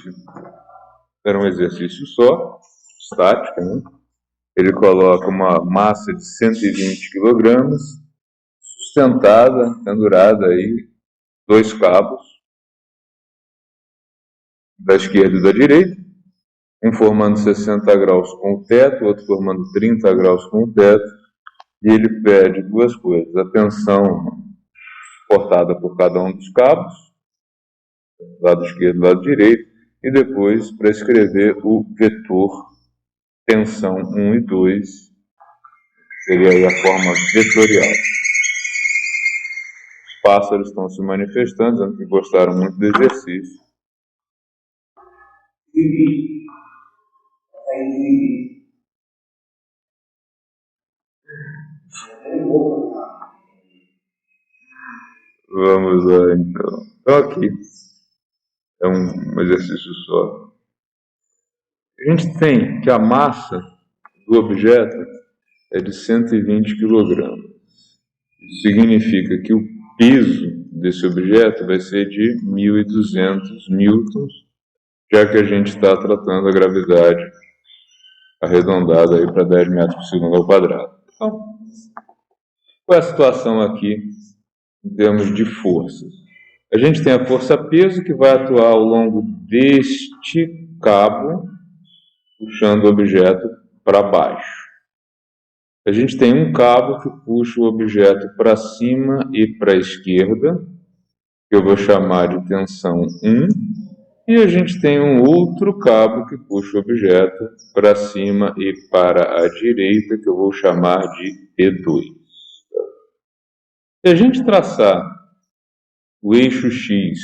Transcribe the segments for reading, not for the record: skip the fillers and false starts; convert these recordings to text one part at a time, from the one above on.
exercício era um exercício só, estático, né? Ele coloca uma massa de 120 kg, sustentada, pendurada aí, 2 cabos, da esquerda e da direita, um formando 60 graus com o teto, outro formando 30 graus com o teto, e ele pede duas coisas: a tensão suportada por cada um dos cabos, lado esquerdo e lado direito, e depois para escrever o vetor tensão 1 e 2, seria aí a forma vetorial. Os pássaros estão se manifestando, dizendo que gostaram muito do exercício. Vamos lá, então. Então aqui é um exercício só. A gente tem que a massa do objeto é de 120 kg. Isso significa que o peso desse objeto vai ser de 1.200 newtons, já que a gente está tratando a gravidade arredondada aí para 10 metros por segundo ao quadrado. Então, qual é a situação aqui em termos de forças? A gente tem a força-peso que vai atuar ao longo deste cabo, puxando o objeto para baixo. A gente tem um cabo que puxa o objeto para cima e para a esquerda, que eu vou chamar de tensão 1, e a gente tem um outro cabo que puxa o objeto para cima e para a direita, que eu vou chamar de T2. Se a gente traçar o eixo X,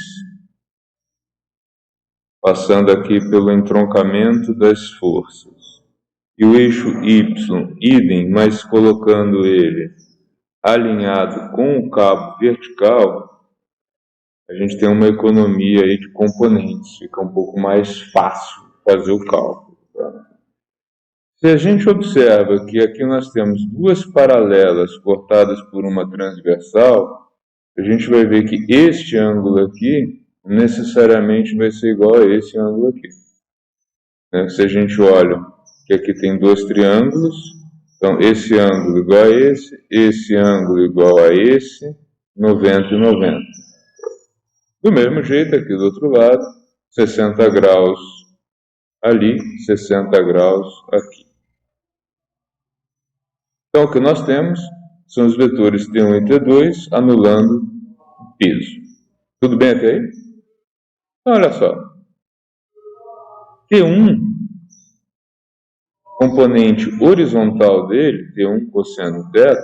passando aqui pelo entroncamento das forças, e o eixo Y, idem, mas colocando ele alinhado com o cabo vertical, a gente tem uma economia aí de componentes, fica um pouco mais fácil fazer o cálculo. Tá? Se a gente observa que aqui nós temos duas paralelas cortadas por uma transversal, a gente vai ver que este ângulo aqui necessariamente vai ser igual a esse ângulo aqui. Né? Se a gente olha que aqui tem dois triângulos, então esse ângulo igual a esse ângulo igual a esse, 90 e 90. Do mesmo jeito aqui do outro lado, 60 graus ali, 60 graus aqui. Então o que nós temos são os vetores T1 e T2 anulando o peso. Tudo bem até aí? Então olha só. T1, componente horizontal dele, T1 cosseno θ,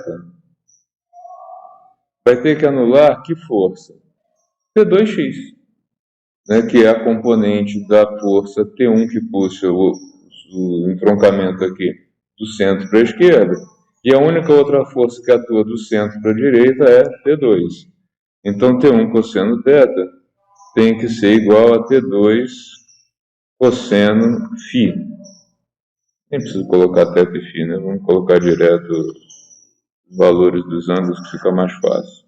vai ter que anular que força? T2x, né, que é a componente da força T1 que puxa o entroncamento aqui do centro para a esquerda, e a única outra força que atua do centro para a direita é T2. Então T1 cosseno θ tem que ser igual a T2 cosseno φ. Nem preciso colocar θ e φ, né? Vamos colocar direto os valores dos ângulos que fica mais fácil.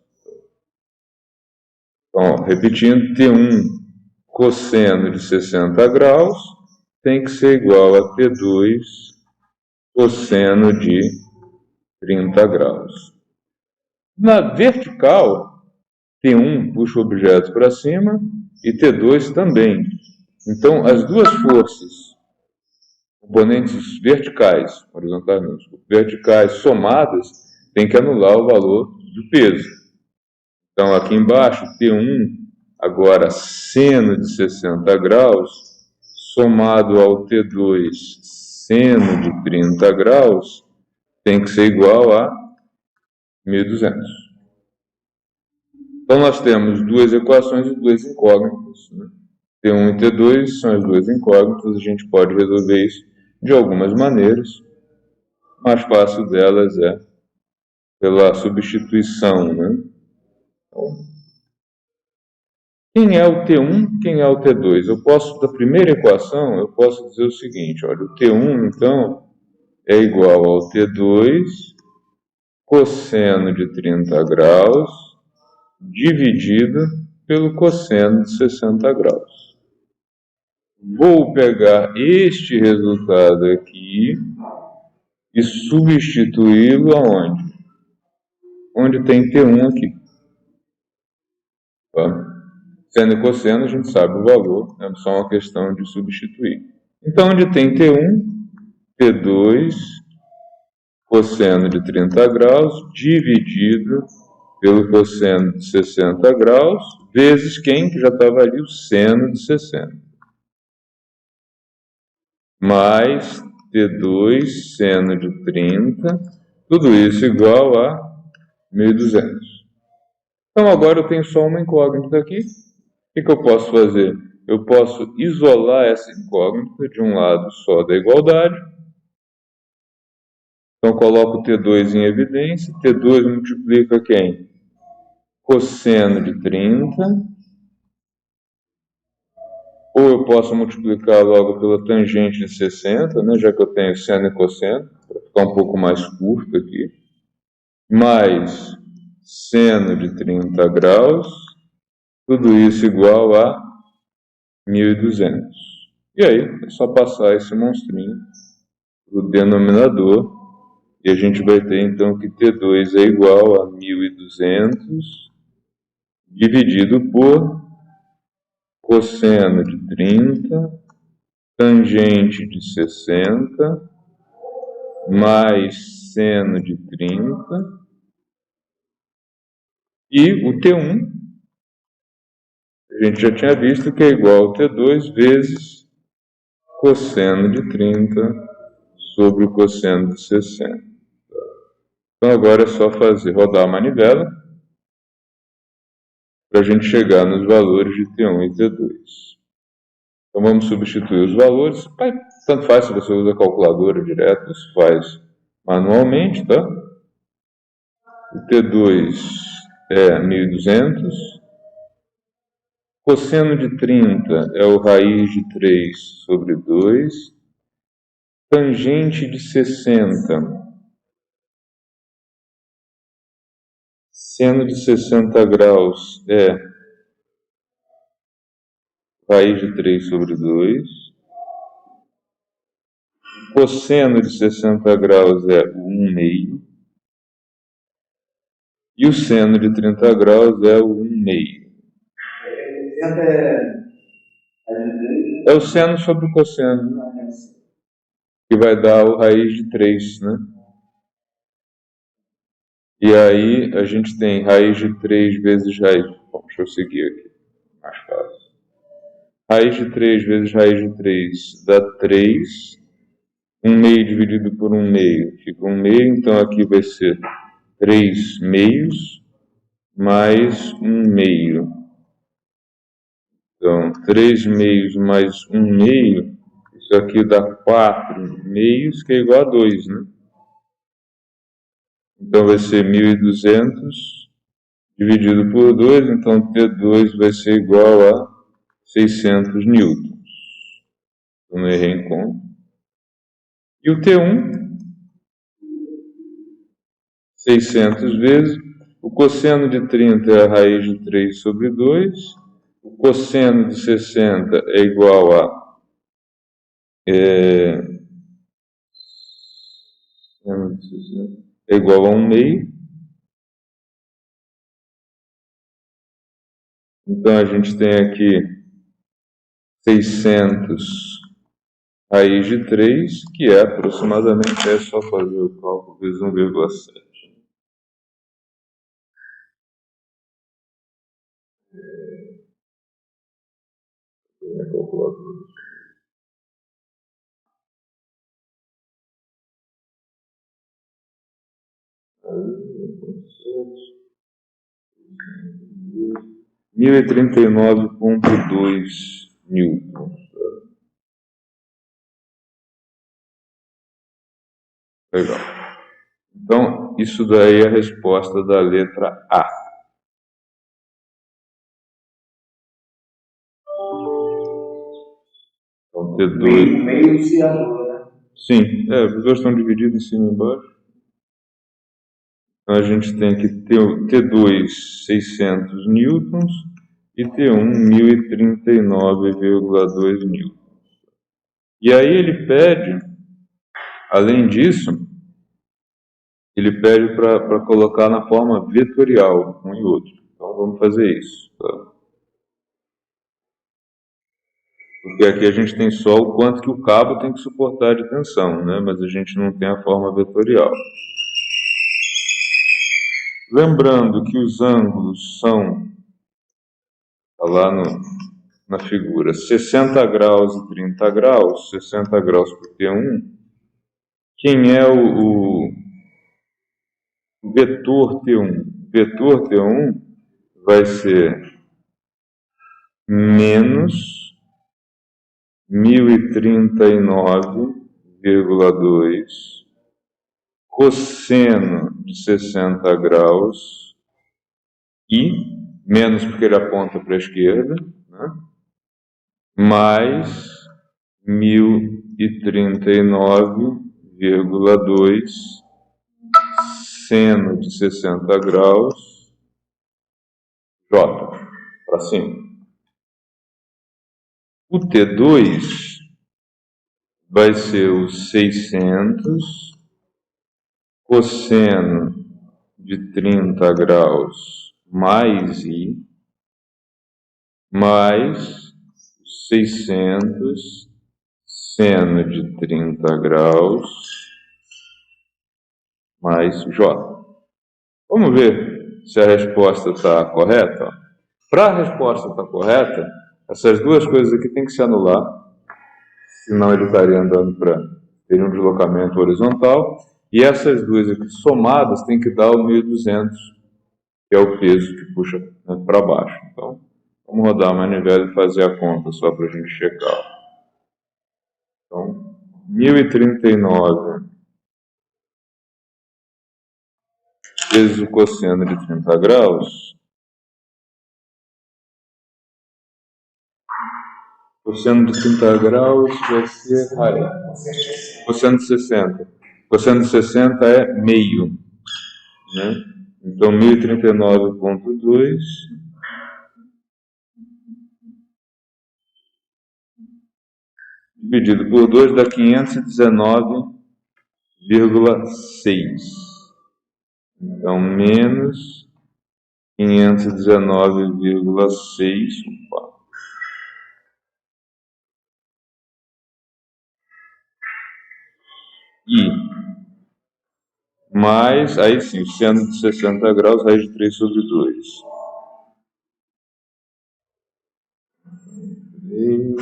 Então, repetindo, T1 cosseno de 60 graus tem que ser igual a T2 cosseno de 30 graus. Na vertical, T1 puxa o objeto para cima e T2 também. Então, as duas forças, componentes verticais, horizontalmente, verticais somadas, têm que anular o valor do peso. Então, aqui embaixo, T1, agora seno de 60 graus, somado ao T2 seno de 30 graus, tem que ser igual a 1.200. Então, nós temos duas equações e duas incógnitas. Né? T1 e T2 são as duas incógnitas, a gente pode resolver isso de algumas maneiras. A mais fácil delas é pela substituição. Né? Então, quem é o T1, quem é o T2? Eu posso, da primeira equação, eu posso dizer o seguinte, olha, o T1, então, é igual ao T2 cosseno de 30 graus dividido pelo cosseno de 60 graus. vou pegar este resultado aqui e substituí-lo aonde? Onde tem T1 aqui. Tá? Seno e cosseno, a gente sabe o valor, é só uma questão de substituir. Então, onde tem T1, T2, cosseno de 30 graus, dividido pelo cosseno de 60 graus, vezes quem? Que já estava ali, o seno de 60. Mais T2, seno de 30, tudo isso igual a 1.200. Então, agora eu tenho só uma incógnita aqui. O que eu posso fazer? Eu posso isolar essa incógnita de um lado só da igualdade. Então, coloco T2 em evidência. T2 multiplica quem? Cosseno de 30. Ou eu posso multiplicar logo pela tangente de 60, né, já que eu tenho seno e cosseno, para ficar um pouco mais curto aqui. Mais seno de 30 graus. Tudo isso igual a 1.200. E aí, é só passar esse monstrinho para o denominador. E a gente vai ter então que T2 é igual a 1.200 dividido por cosseno de 30, tangente de 60, mais seno de 30, e o T1, a gente já tinha visto que é igual a T2 vezes cosseno de 30 sobre o cosseno de 60. Então agora é só rodar a manivela para a gente chegar nos valores de T1 e T2. Então vamos substituir os valores. Tanto faz se você usa a calculadora direto, isso faz manualmente, tá? O T2 é 1.200. Cosseno de 30 é o raiz de 3 sobre 2. Tangente de 60. Seno de 60 graus é raiz de 3 sobre 2. Cosseno de 60 graus é 1/2. E o seno de 30 graus é o 1/2. É o seno sobre o cosseno, que vai dar o raiz de 3, né? E aí a gente tem raiz de 3 vezes raiz. Bom, deixa eu seguir aqui, mais fácil. Raiz de 3 vezes raiz de 3 dá 3. 1/2 dividido por 1/2 fica 1/2, então aqui vai ser 3 meios mais 1/2. Então, 3 meios mais 1/2, isso aqui dá 4 meios, que é igual a 2, né? Então vai ser 1.200 dividido por 2, então T2 vai ser igual a 600 newtons. Eu não errei em conta. E o T1, 600 vezes, o cosseno de 30 é a raiz de 3 sobre 2, o cosseno de 60 é igual a é igual a 1/2. Então a gente tem aqui 600 raiz de 3, que é aproximadamente, é só fazer o cálculo vezes 1,7. Tem a calculadora. Aí, 1039,2 newtons. Legal. Então, isso daí é a resposta da letra A. Então, T2... Meio fiador, né? Sim, os dois estão divididos em cima e embaixo. Então, a gente tem que ter o T2, 600 newtons, e T1, 1039,2 newtons. E aí ele pede, além disso, ele pede para colocar na forma vetorial, um e outro. Então vamos fazer isso. Tá? Porque aqui a gente tem só o quanto que o cabo tem que suportar de tensão, né? Mas a gente não tem a forma vetorial. Lembrando que os ângulos são, tá lá na figura, 60 graus e 30 graus, 60 graus por T1. Quem é o vetor T1? Vetor T1 vai ser menos 1039,2 cosseno de 60 graus e, menos porque ele aponta para a esquerda, né? Mais 1039,2 seno de 60 graus J, para cima. O T2 vai ser o 600 cosseno de 30 graus mais I, mais 600 seno de 30 graus mais J. Vamos ver se a resposta está correta. Para a resposta estar correta, essas duas coisas aqui têm que se anular, senão ele estaria andando para ter um deslocamento horizontal. E essas duas aqui somadas têm que dar o 1200, que é o peso que puxa, né, para baixo. Então, vamos rodar a manivela e fazer a conta só para a gente checar. Então, 1039 vezes o cosseno de 30 graus. Cosseno de 30 graus vai ser cosseno de 60. Cosseno de 60 é meio, né? Então, 1039,2 dividido por 2 dá 519,6. Então, menos 519,6. E mais, aí sim, o seno de 60 graus, raiz de 3 sobre 2. 3,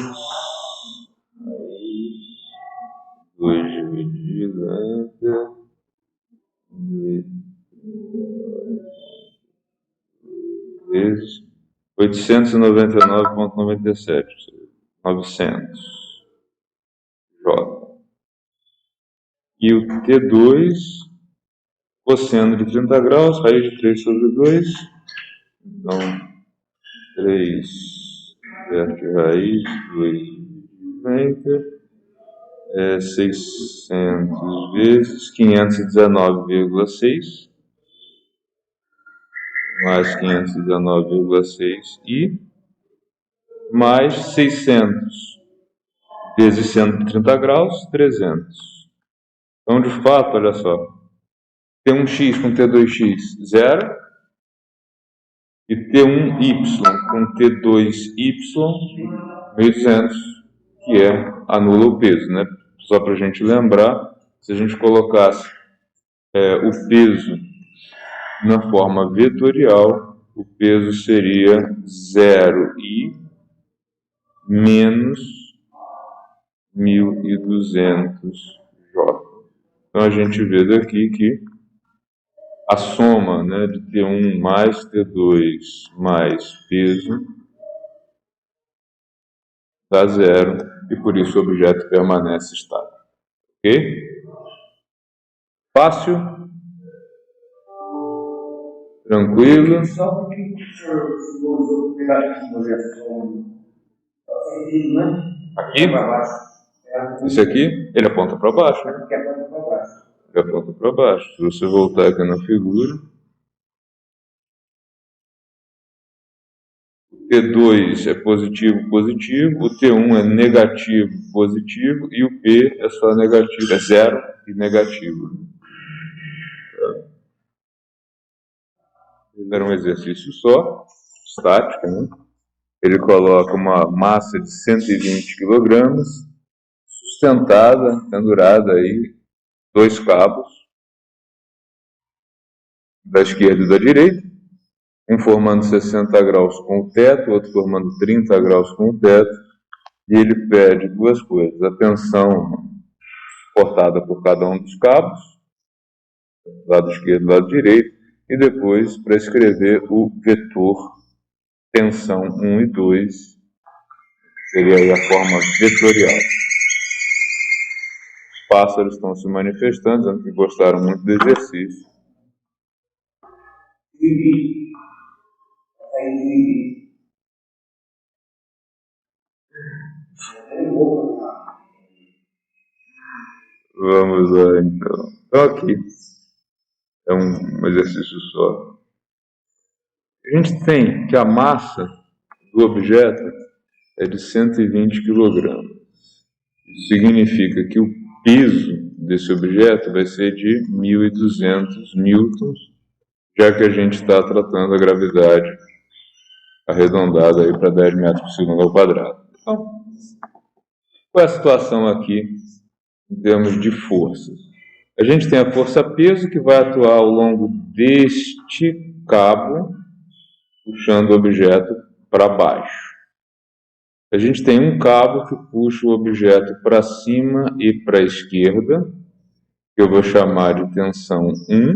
raiz, 2 dividido entre vezes 899,97, 900 J. E o T2, cosseno de 30 graus, raiz de 3 sobre 2. Então, 3 verte raiz, 2 90, 600 vezes 519,6, mais 519,6 e mais 600 vezes 130 graus, 300. Então, de fato, olha só, T1x com T2x, 0, e T1y com T2y, 1200, que anula o peso, né? Só para a gente lembrar, se a gente colocasse o peso na forma vetorial, o peso seria 0i menos 1200 J. Então a gente vê daqui que a soma, né, de T1 mais T2 mais peso dá 0 e por isso o objeto permanece estável. Ok? Fácil? Tranquilo? Só porque o senhor usou pegar aqui, Aqui? Esse aqui, ele aponta para baixo. Ele aponta para baixo. Se você voltar aqui na figura, T2 é positivo, positivo, o T1 é negativo, positivo, e o P é só negativo, é zero e negativo. Ele era um exercício só, estático, né? Ele coloca uma massa de 120 kg, sustentada, pendurada aí, dois cabos, da esquerda e da direita, um formando 60 graus com o teto, outro formando 30 graus com o teto, e ele pede duas coisas: a tensão suportada por cada um dos cabos, lado esquerdo e lado direito, e depois para escrever o vetor tensão 1 e 2, seria aí a forma vetorial. Os pássaros estão se manifestando, dizendo que gostaram muito do exercício. Vamos lá, então. Então aqui é um exercício só. A gente tem que a massa do objeto é de 120 kg. Isso significa que o peso desse objeto vai ser de 1.200 newtons, já que a gente está tratando a gravidade arredondada aí para 10 metros por segundo ao quadrado. Então, qual é a situação aqui em termos de forças? A gente tem a força-peso que vai atuar ao longo deste cabo, puxando o objeto para baixo. A gente tem um cabo que puxa o objeto para cima e para a esquerda, que eu vou chamar de tensão 1,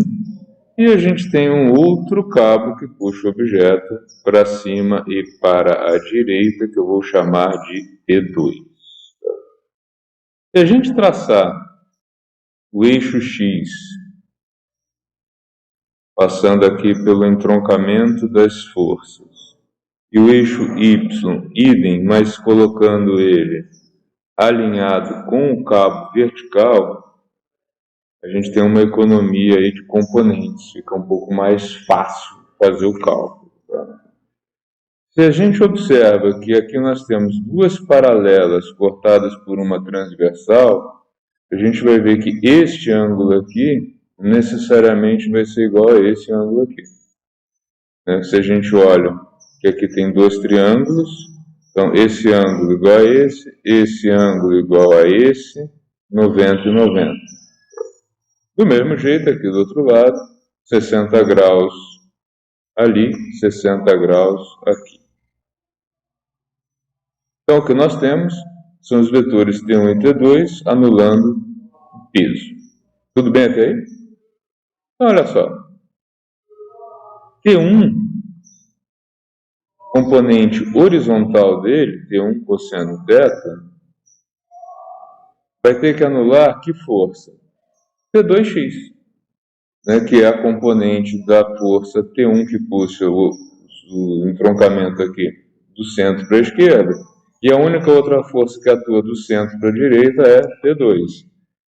e a gente tem um outro cabo que puxa o objeto para cima e para a direita, que eu vou chamar de T2. Se a gente traçar o eixo X, passando aqui pelo entroncamento das forças, e o eixo Y, idem, mas colocando ele alinhado com o cabo vertical, a gente tem uma economia aí de componentes, fica um pouco mais fácil fazer o cálculo. Tá? Se a gente observa que aqui nós temos duas paralelas cortadas por uma transversal, a gente vai ver que este ângulo aqui necessariamente vai ser igual a esse ângulo aqui. Né? Se a gente olha que aqui tem dois triângulos, então esse ângulo igual a esse ângulo igual a esse, 90 e 90. Do mesmo jeito aqui do outro lado, 60 graus ali, 60 graus aqui. Então o que nós temos são os vetores T1 e T2 anulando o peso. Tudo bem até aí? Então olha só. T1, componente horizontal dele, T1 cosseno θ, vai ter que anular que força? T2x, né, que é a componente da força T1 que puxa o entroncamento aqui do centro para a esquerda, e a única outra força que atua do centro para a direita é T2.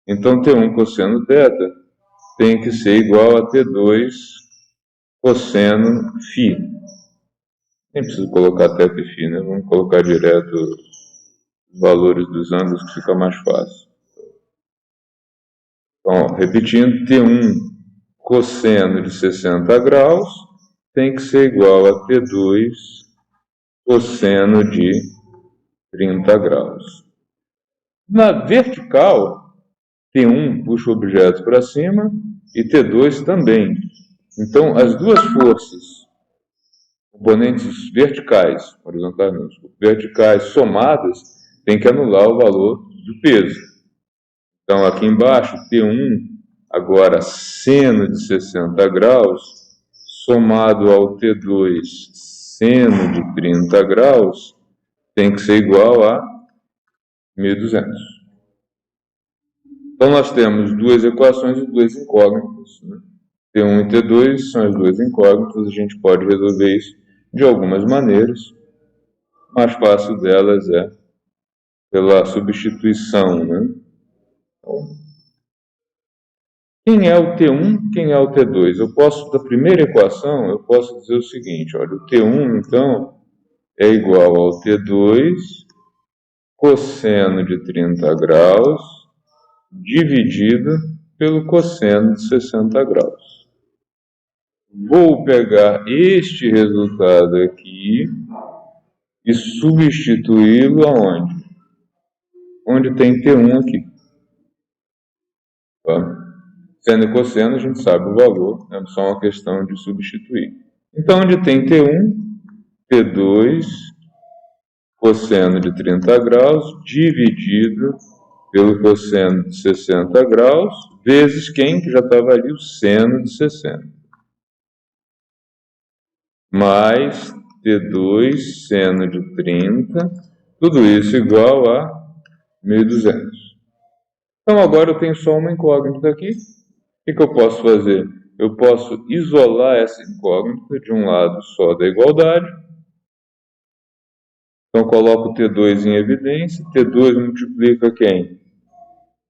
Então T1 cosseno θ tem que ser igual a T2 cosseno φ. Nem preciso colocar θ e φ, né? Vamos colocar direto os valores dos ângulos que fica mais fácil. Então, repetindo, T1 cosseno de 60 graus tem que ser igual a T2 cosseno de 30 graus. Na vertical, T1 puxa o objeto para cima e T2 também. Então, as duas forças, componentes verticais, horizontalmente, verticais somadas, têm que anular o valor do peso. Então, aqui embaixo, T1, agora seno de 60 graus, somado ao T2, seno de 30 graus, tem que ser igual a 1.200. Então, nós temos duas equações e duas incógnitas. Né? T1 e T2 são as duas incógnitas, a gente pode resolver isso de algumas maneiras. A mais fácil delas é pela substituição. Né? Então, quem é o T1, quem é o T2? Da primeira equação, eu posso dizer o seguinte, olha, o T1, então, é igual ao T2 cosseno de 30 graus dividido pelo cosseno de 60 graus. Vou pegar este resultado aqui e substituí-lo aonde? Onde tem T1 aqui. Tá? Seno e cosseno, a gente sabe o valor, é só uma questão de substituir. Então, onde tem T1, T2 cosseno de 30 graus dividido pelo cosseno de 60 graus, vezes quem? Que já estava ali, o seno de 60. Mais T2 seno de 30, tudo isso igual a 1.200. Então agora eu tenho só uma incógnita aqui. O que eu posso fazer? Eu posso isolar essa incógnita de um lado só da igualdade. Então coloco T2 em evidência. T2 multiplica quem?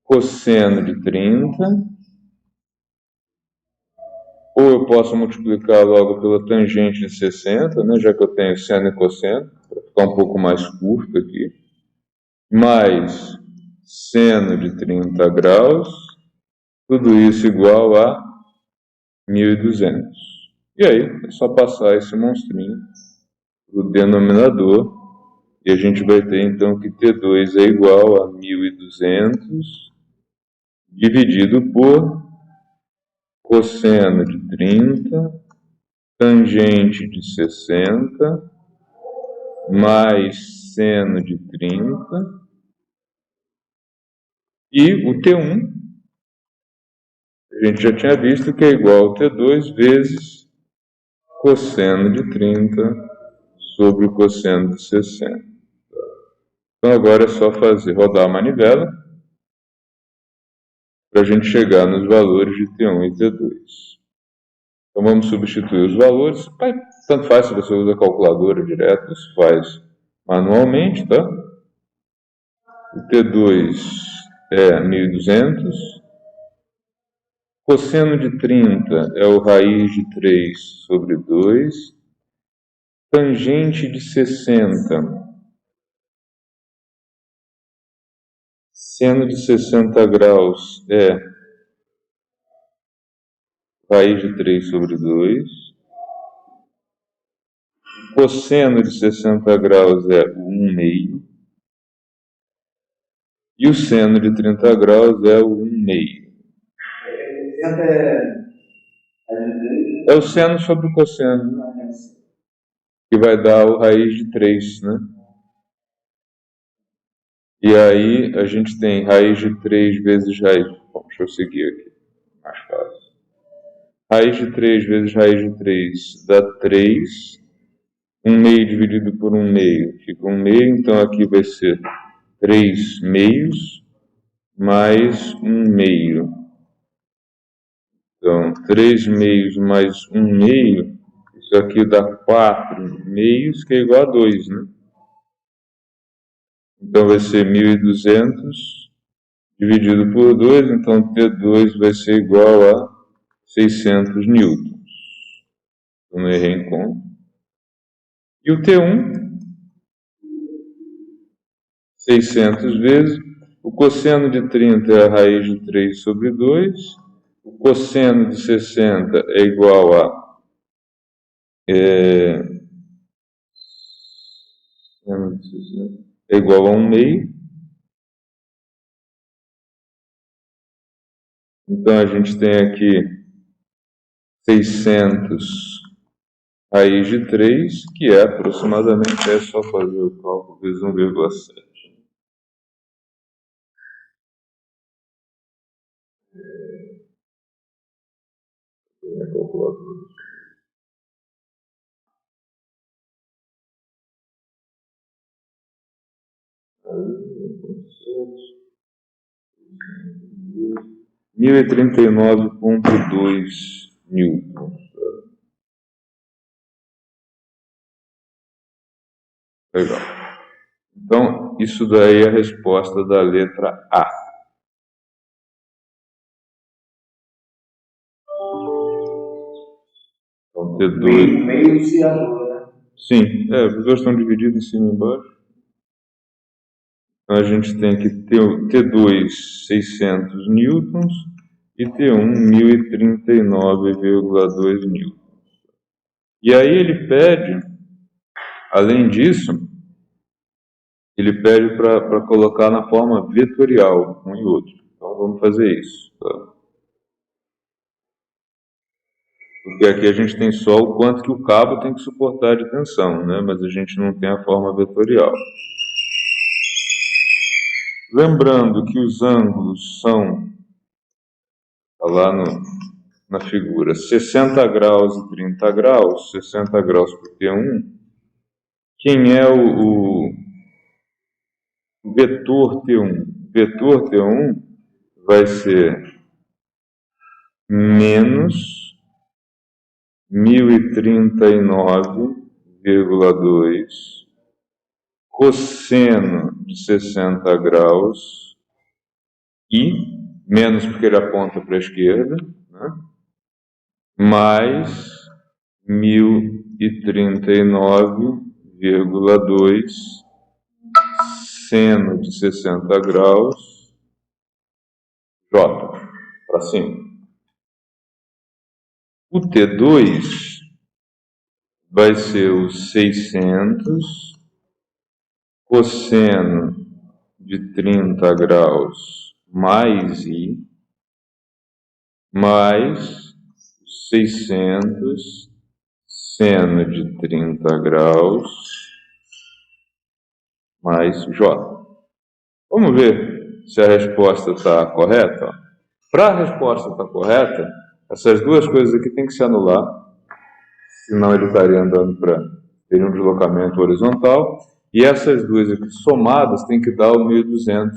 Cosseno de 30. Ou eu posso multiplicar logo pela tangente de 60, né, já que eu tenho seno e cosseno, para ficar um pouco mais curto aqui. Mais seno de 30 graus, tudo isso igual a 1.200. E aí, é só passar esse monstrinho para o denominador, e a gente vai ter então que T2 é igual a 1.200 dividido por cosseno de 30, tangente de 60, mais seno de 30, e o T1, a gente já tinha visto que é igual ao T2 vezes cosseno de 30 sobre o cosseno de 60. Então agora é só rodar a manivela para a gente chegar nos valores de T1 e T2. Então vamos substituir os valores. Tanto faz se você usa a calculadora direto, isso faz manualmente, tá? O T2 é 1.200. Cosseno de 30 é o raiz de 3 sobre 2. Tangente de 60. Seno de 60 graus é raiz de 3 sobre 2. Cosseno de 60 graus é 1 meio. E o seno de 30 graus é o 1 meio. É o seno sobre o cosseno, que vai dar o raiz de 3, né? E aí a gente tem raiz de 3 vezes raiz. Bom, deixa eu seguir aqui, mais fácil. Raiz de 3 vezes raiz de 3 dá 3. 1 meio dividido por 1 meio fica 1 meio, então aqui vai ser 3 meios mais 1 meio. Então, 3 meios mais 1 meio, isso aqui dá 4 meios, que é igual a 2, né? Então vai ser 1.200 dividido por 2, então T2 vai ser igual a 600 newtons. Eu não errei em conta. E o T1, 600 vezes, o cosseno de 30 é a raiz de 3 sobre 2, o cosseno de 60 é igual a é igual a 1 meio. Então a gente tem aqui 600 raiz de 3, que é aproximadamente, é só fazer o cálculo vezes 1,7. Minha calculadora. Aí, 1039,2 newtons. Legal. Então, isso daí é a resposta da letra A. Então, T2... Meio oscilador, né? Sim, os dois estão divididos em cima e embaixo. Então a gente tem que ter T2 600 newtons e T1 1039,2 newtons. E aí ele pede, além disso, ele pede para colocar na forma vetorial, um e outro. Então vamos fazer isso. Tá? Porque aqui a gente tem só o quanto que o cabo tem que suportar de tensão, né? Mas a gente não tem a forma vetorial. Lembrando que os ângulos são, tá lá na figura, 60 graus e 30 graus, 60 graus por T1. Quem é o vetor T1? Vetor T1 vai ser menos 1039,2 cosseno de 60 graus e, menos porque ele aponta para a esquerda, né? Mais 1039,2 seno de 60 graus J, para cima. O T2 vai ser o 600 cosseno de 30 graus mais I, mais 600 seno de 30 graus mais J. Vamos ver se a resposta está correta. Para a resposta estar correta, essas duas coisas aqui têm que se anular, senão ele estaria andando ter um deslocamento horizontal. E essas duas aqui somadas têm que dar o 1.200,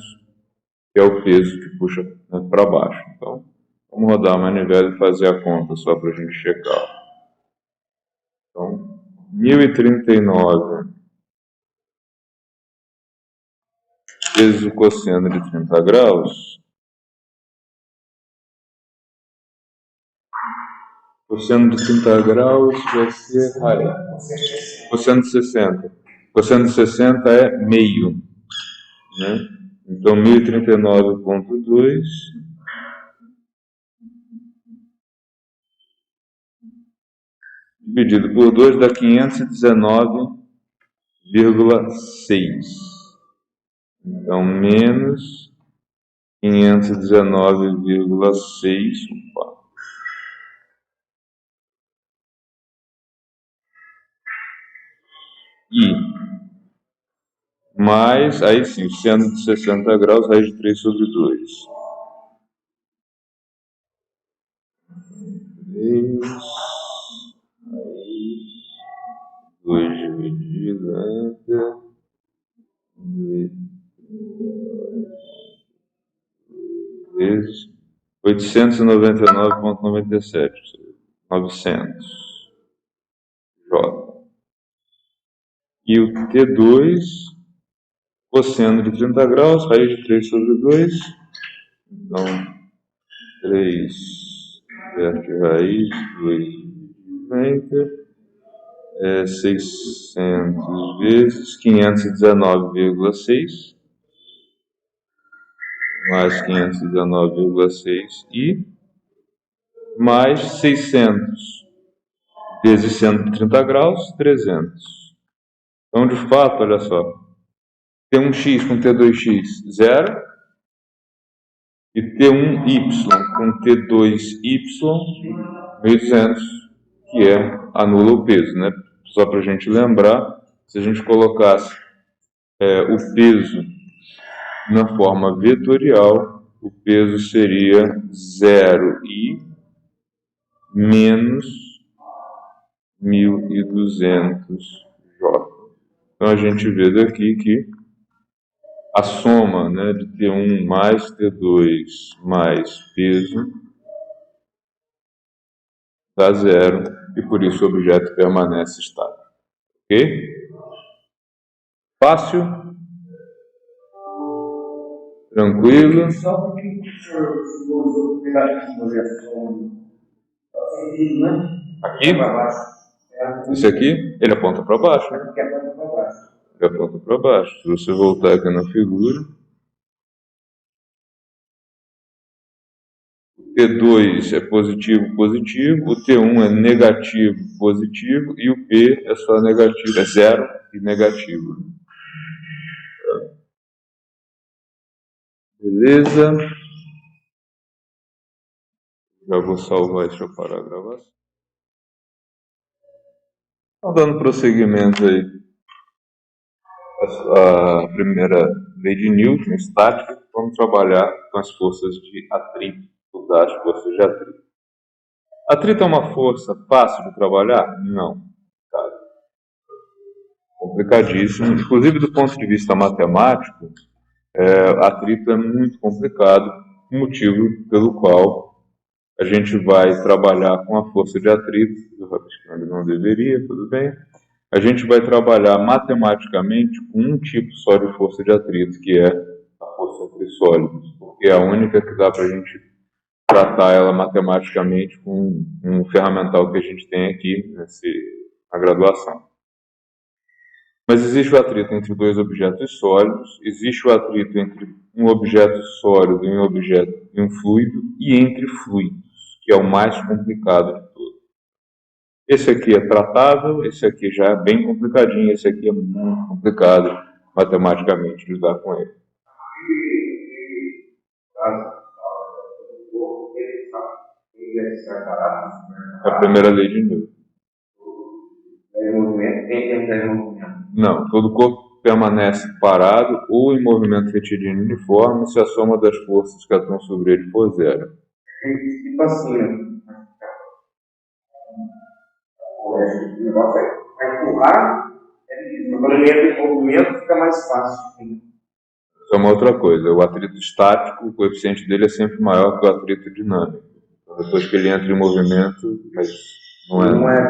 que é o peso que puxa, né, para baixo. Então, vamos rodar a manivela e fazer a conta só para a gente checar. Então, 1039 vezes o cosseno de 30 graus. Cosseno de 30 graus vai ser cosseno de 60. Cosseno de 60 é meio, né? Então, 1039,2 dividido por 2 dá 519,6. Então, menos 519,6. E mais, aí sim, o seno de 60 graus, raiz de 3 sobre 2. 3, raiz 2 dividido entre 3, 899,97. 900. J. E o T2, cosseno de 30 graus, raiz de 3 sobre 2. Então, 3 verte raiz, 2 90, 600 vezes 519,6, mais 519,6 e mais 600 vezes 130 graus, 300. Então, de fato, olha só, T1x com T2x, 0, e T1y com T2y, 1.200, que anula o peso, né? Só para a gente lembrar, se a gente colocasse o peso na forma vetorial, o peso seria 0i menos 1.200 J. Então a gente vê daqui que a soma, né, de T1 mais T2 mais peso dá 0 e por isso o objeto permanece estável. Ok? Fácil? Tranquilo? Só porque o senhor usou o pedaço aqui, né? Aqui? Para baixo. Esse aqui, ele aponta para baixo, né? Aqui aponta para baixo. Ele aponta para baixo. Se você voltar aqui na figura, o T2 é positivo, positivo, o T1 é negativo, positivo, e o P é só negativo, é zero e negativo. Beleza? Já vou salvar isso para a gravação. Então, dando prosseguimento aí, a primeira lei de Newton, estática, vamos trabalhar com as forças de atrito, estudar as forças de atrito. Atrito é uma força fácil de trabalhar? Não. Cara, complicadíssimo. Inclusive, do ponto de vista matemático, atrito é muito complicado, motivo pelo qual a gente vai trabalhar com a força de atrito, eu rabiscando não deveria, tudo bem. A gente vai trabalhar matematicamente com um tipo só de força de atrito, que é a força entre sólidos, porque é a única que dá para a gente tratar ela matematicamente com um ferramental que a gente tem aqui na graduação. Mas existe o atrito entre dois objetos sólidos, existe o atrito entre um objeto sólido e um fluido, e entre fluidos, que é o mais complicado de todos. Esse aqui é tratável, esse aqui já é bem complicadinho, esse aqui é muito complicado matematicamente lidar com ele. É a primeira lei de Newton. Não, todo corpo permanece parado ou em movimento retilíneo uniforme se a soma das forças que atuam sobre ele for zero. Tipo assim, o negócio é empurrar, quando ele entra em movimento fica mais fácil. Isso é uma outra coisa. O atrito estático, o coeficiente dele é sempre maior que o atrito dinâmico. Então, depois que ele entra em movimento, mas não é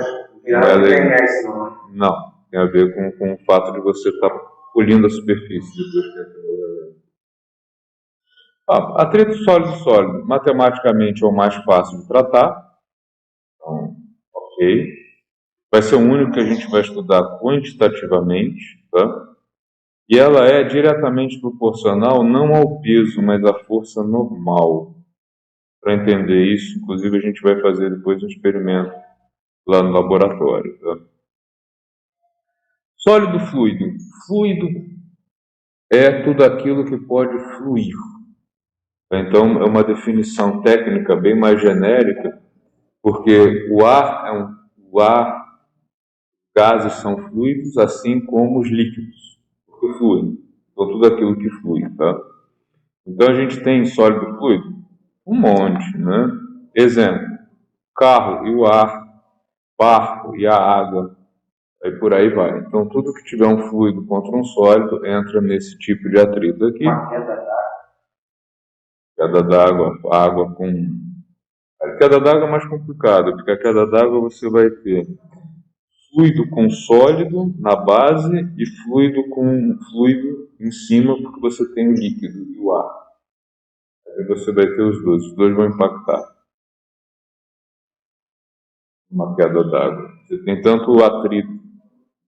legal. Não, tem a ver com o fato de você estar polindo a superfície depois que entra em movimento. Atrito sólido-sólido, matematicamente é o mais fácil de tratar. Então, ok. Vai ser o único que a gente vai estudar quantitativamente, tá? E ela é diretamente proporcional não ao peso, mas à força normal. Para entender isso, inclusive, a gente vai fazer depois um experimento lá no laboratório. Tá? Sólido fluido. Fluido é tudo aquilo que pode fluir. Então, é uma definição técnica bem mais genérica, porque o ar, gases são fluidos, assim como os líquidos, porque fluem. Então, tudo aquilo que flui. Tá? Então, a gente tem sólido fluido? Um monte, né? Exemplo, carro e o ar, barco e a água, aí por aí vai. Então, tudo que tiver um fluido contra um sólido entra nesse tipo de atrito aqui. Queda d'água, água com... A queda d'água é mais complicada, porque a queda d'água você vai ter fluido com sólido na base e fluido com fluido em cima, porque você tem o líquido e o ar. Aí você vai ter os dois vão impactar. Uma queda d'água. Você tem tanto o atrito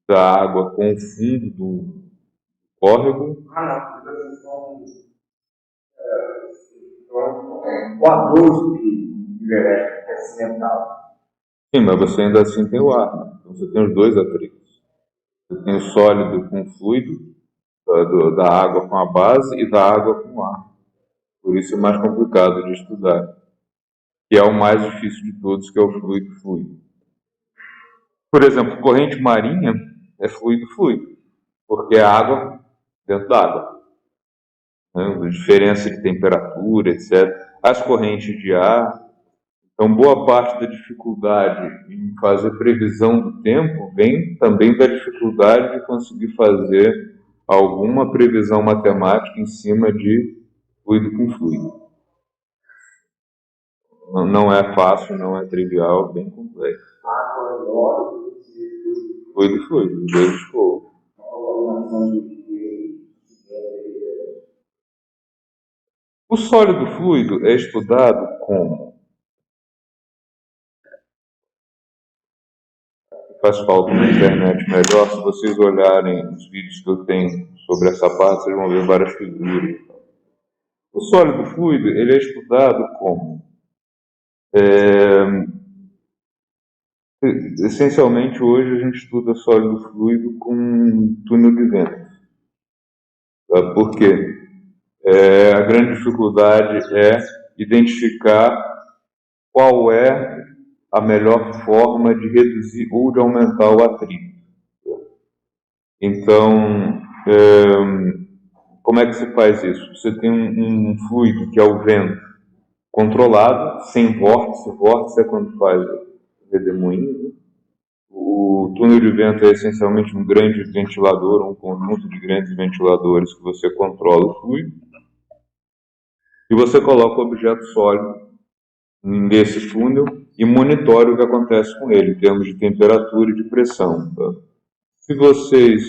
da água com o fundo do córrego. O aduzo de elétrico é acidental. Sim, mas você ainda assim tem o ar. Né? Então você tem os dois atritos. Você tem o sólido com o fluido, da água com a base e da água com o ar. Por isso é mais complicado de estudar. Que é o mais difícil de todos, que é o fluido-fluido. Por exemplo, corrente marinha é fluido-fluido, porque é água dentro d'água. Né? Diferença de temperatura, etc. As correntes de ar. Então, boa parte da dificuldade em fazer previsão do tempo vem também da dificuldade de conseguir fazer alguma previsão matemática em cima de fluido com fluido. Não é fácil, não é trivial, bem complexo. Fluido, os dois escoam. O sólido fluido é estudado como? faz falta na internet melhor. Se vocês olharem os vídeos que eu tenho sobre essa parte, vocês vão ver várias figuras. O sólido fluido, ele é estudado como? Essencialmente, hoje a gente estuda sólido fluido com túnel de vento. Tá? Por quê? A grande dificuldade é identificar qual é a melhor forma de reduzir ou de aumentar o atrito. Então, como é que se faz isso? Você tem um fluido que é o vento controlado, sem vórtice. Vórtice é quando faz o redemoinho. O túnel de vento é essencialmente um grande ventilador, um conjunto de grandes ventiladores que você controla o fluido. E você coloca o objeto sólido nesse túnel e monitora o que acontece com ele, em termos de temperatura e de pressão. Tá? Se vocês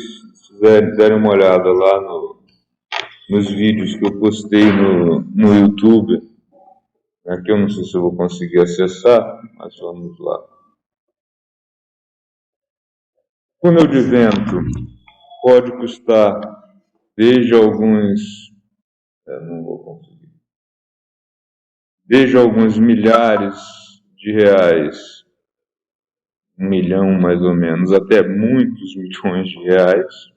derem uma olhada lá nos vídeos que eu postei no YouTube, aqui eu não sei se eu vou conseguir acessar, mas vamos lá. Túnel de vento pode custar desde alguns... não vou conseguir. Desde alguns milhares de reais, 1 milhão mais ou menos, até muitos milhões de reais.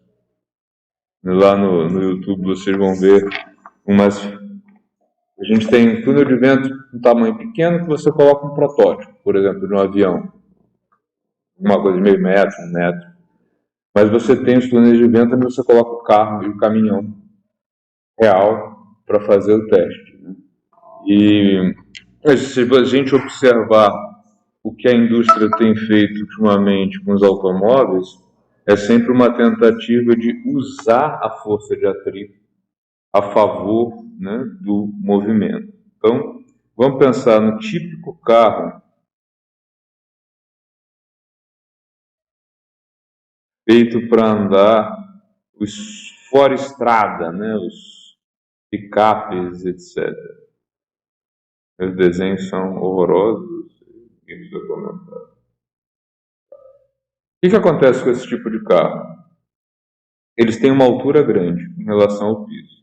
Lá no YouTube vocês vão ver umas... A gente tem túnel de vento de um tamanho pequeno que você coloca um protótipo, por exemplo, de um avião. Uma coisa de meio metro, 1 metro. Mas você tem os túneis de vento onde você coloca o carro e o caminhão real para fazer o teste. Né? E se a gente observar o que a indústria tem feito ultimamente com os automóveis, é sempre uma tentativa de usar a força de atrito a favor, né, do movimento. Então, vamos pensar no típico carro feito para andar, os fora estrada, né, os picapes, etc. Os desenhos são horrorosos. Isso é comentário. O que acontece com esse tipo de carro? Eles têm uma altura grande em relação ao piso.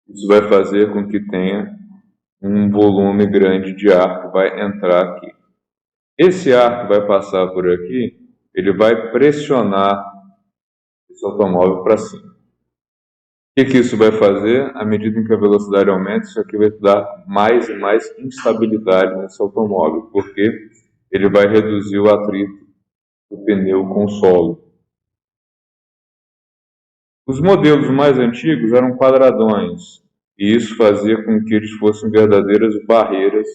Isso vai fazer com que tenha um volume grande de ar que vai entrar aqui. Esse ar que vai passar por aqui, ele vai pressionar esse automóvel para cima. O que isso vai fazer? À medida em que a velocidade aumenta, isso aqui vai dar mais e mais instabilidade nesse automóvel, porque ele vai reduzir o atrito do pneu com o solo. Os modelos mais antigos eram quadradões, e isso fazia com que eles fossem verdadeiras barreiras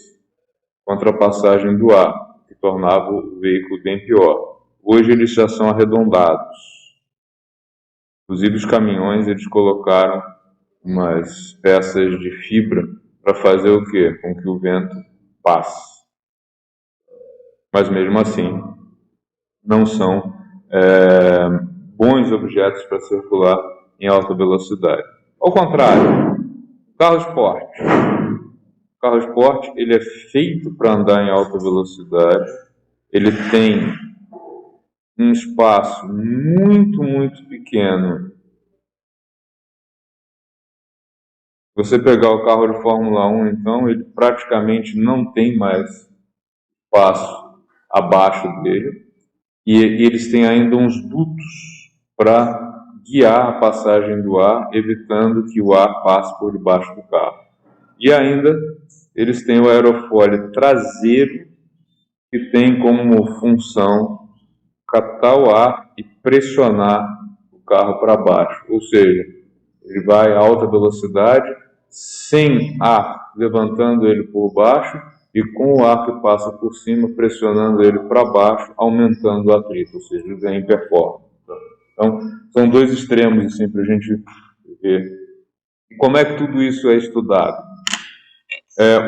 contra a passagem do ar, que tornava o veículo bem pior. Hoje eles já são arredondados. Inclusive os caminhões, eles colocaram umas peças de fibra para fazer o quê? Com que o vento passe. Mas mesmo assim, não são bons objetos para circular em alta velocidade. Ao contrário, carro esporte. O carro esporte, ele é feito para andar em alta velocidade. Ele tem um espaço muito, muito pequeno. Você pegar o carro de Fórmula 1, então, ele praticamente não tem mais espaço abaixo dele. E eles têm ainda uns dutos para guiar a passagem do ar, evitando que o ar passe por debaixo do carro. E ainda, eles têm o aerofólio traseiro, que tem como função captar o ar e pressionar o carro para baixo. Ou seja, ele vai a alta velocidade, sem ar levantando ele por baixo e com o ar que passa por cima pressionando ele para baixo, aumentando o atrito, ou seja, ele ganha em performance. Então, são dois extremos assim, para a gente ver. E como é que tudo isso é estudado?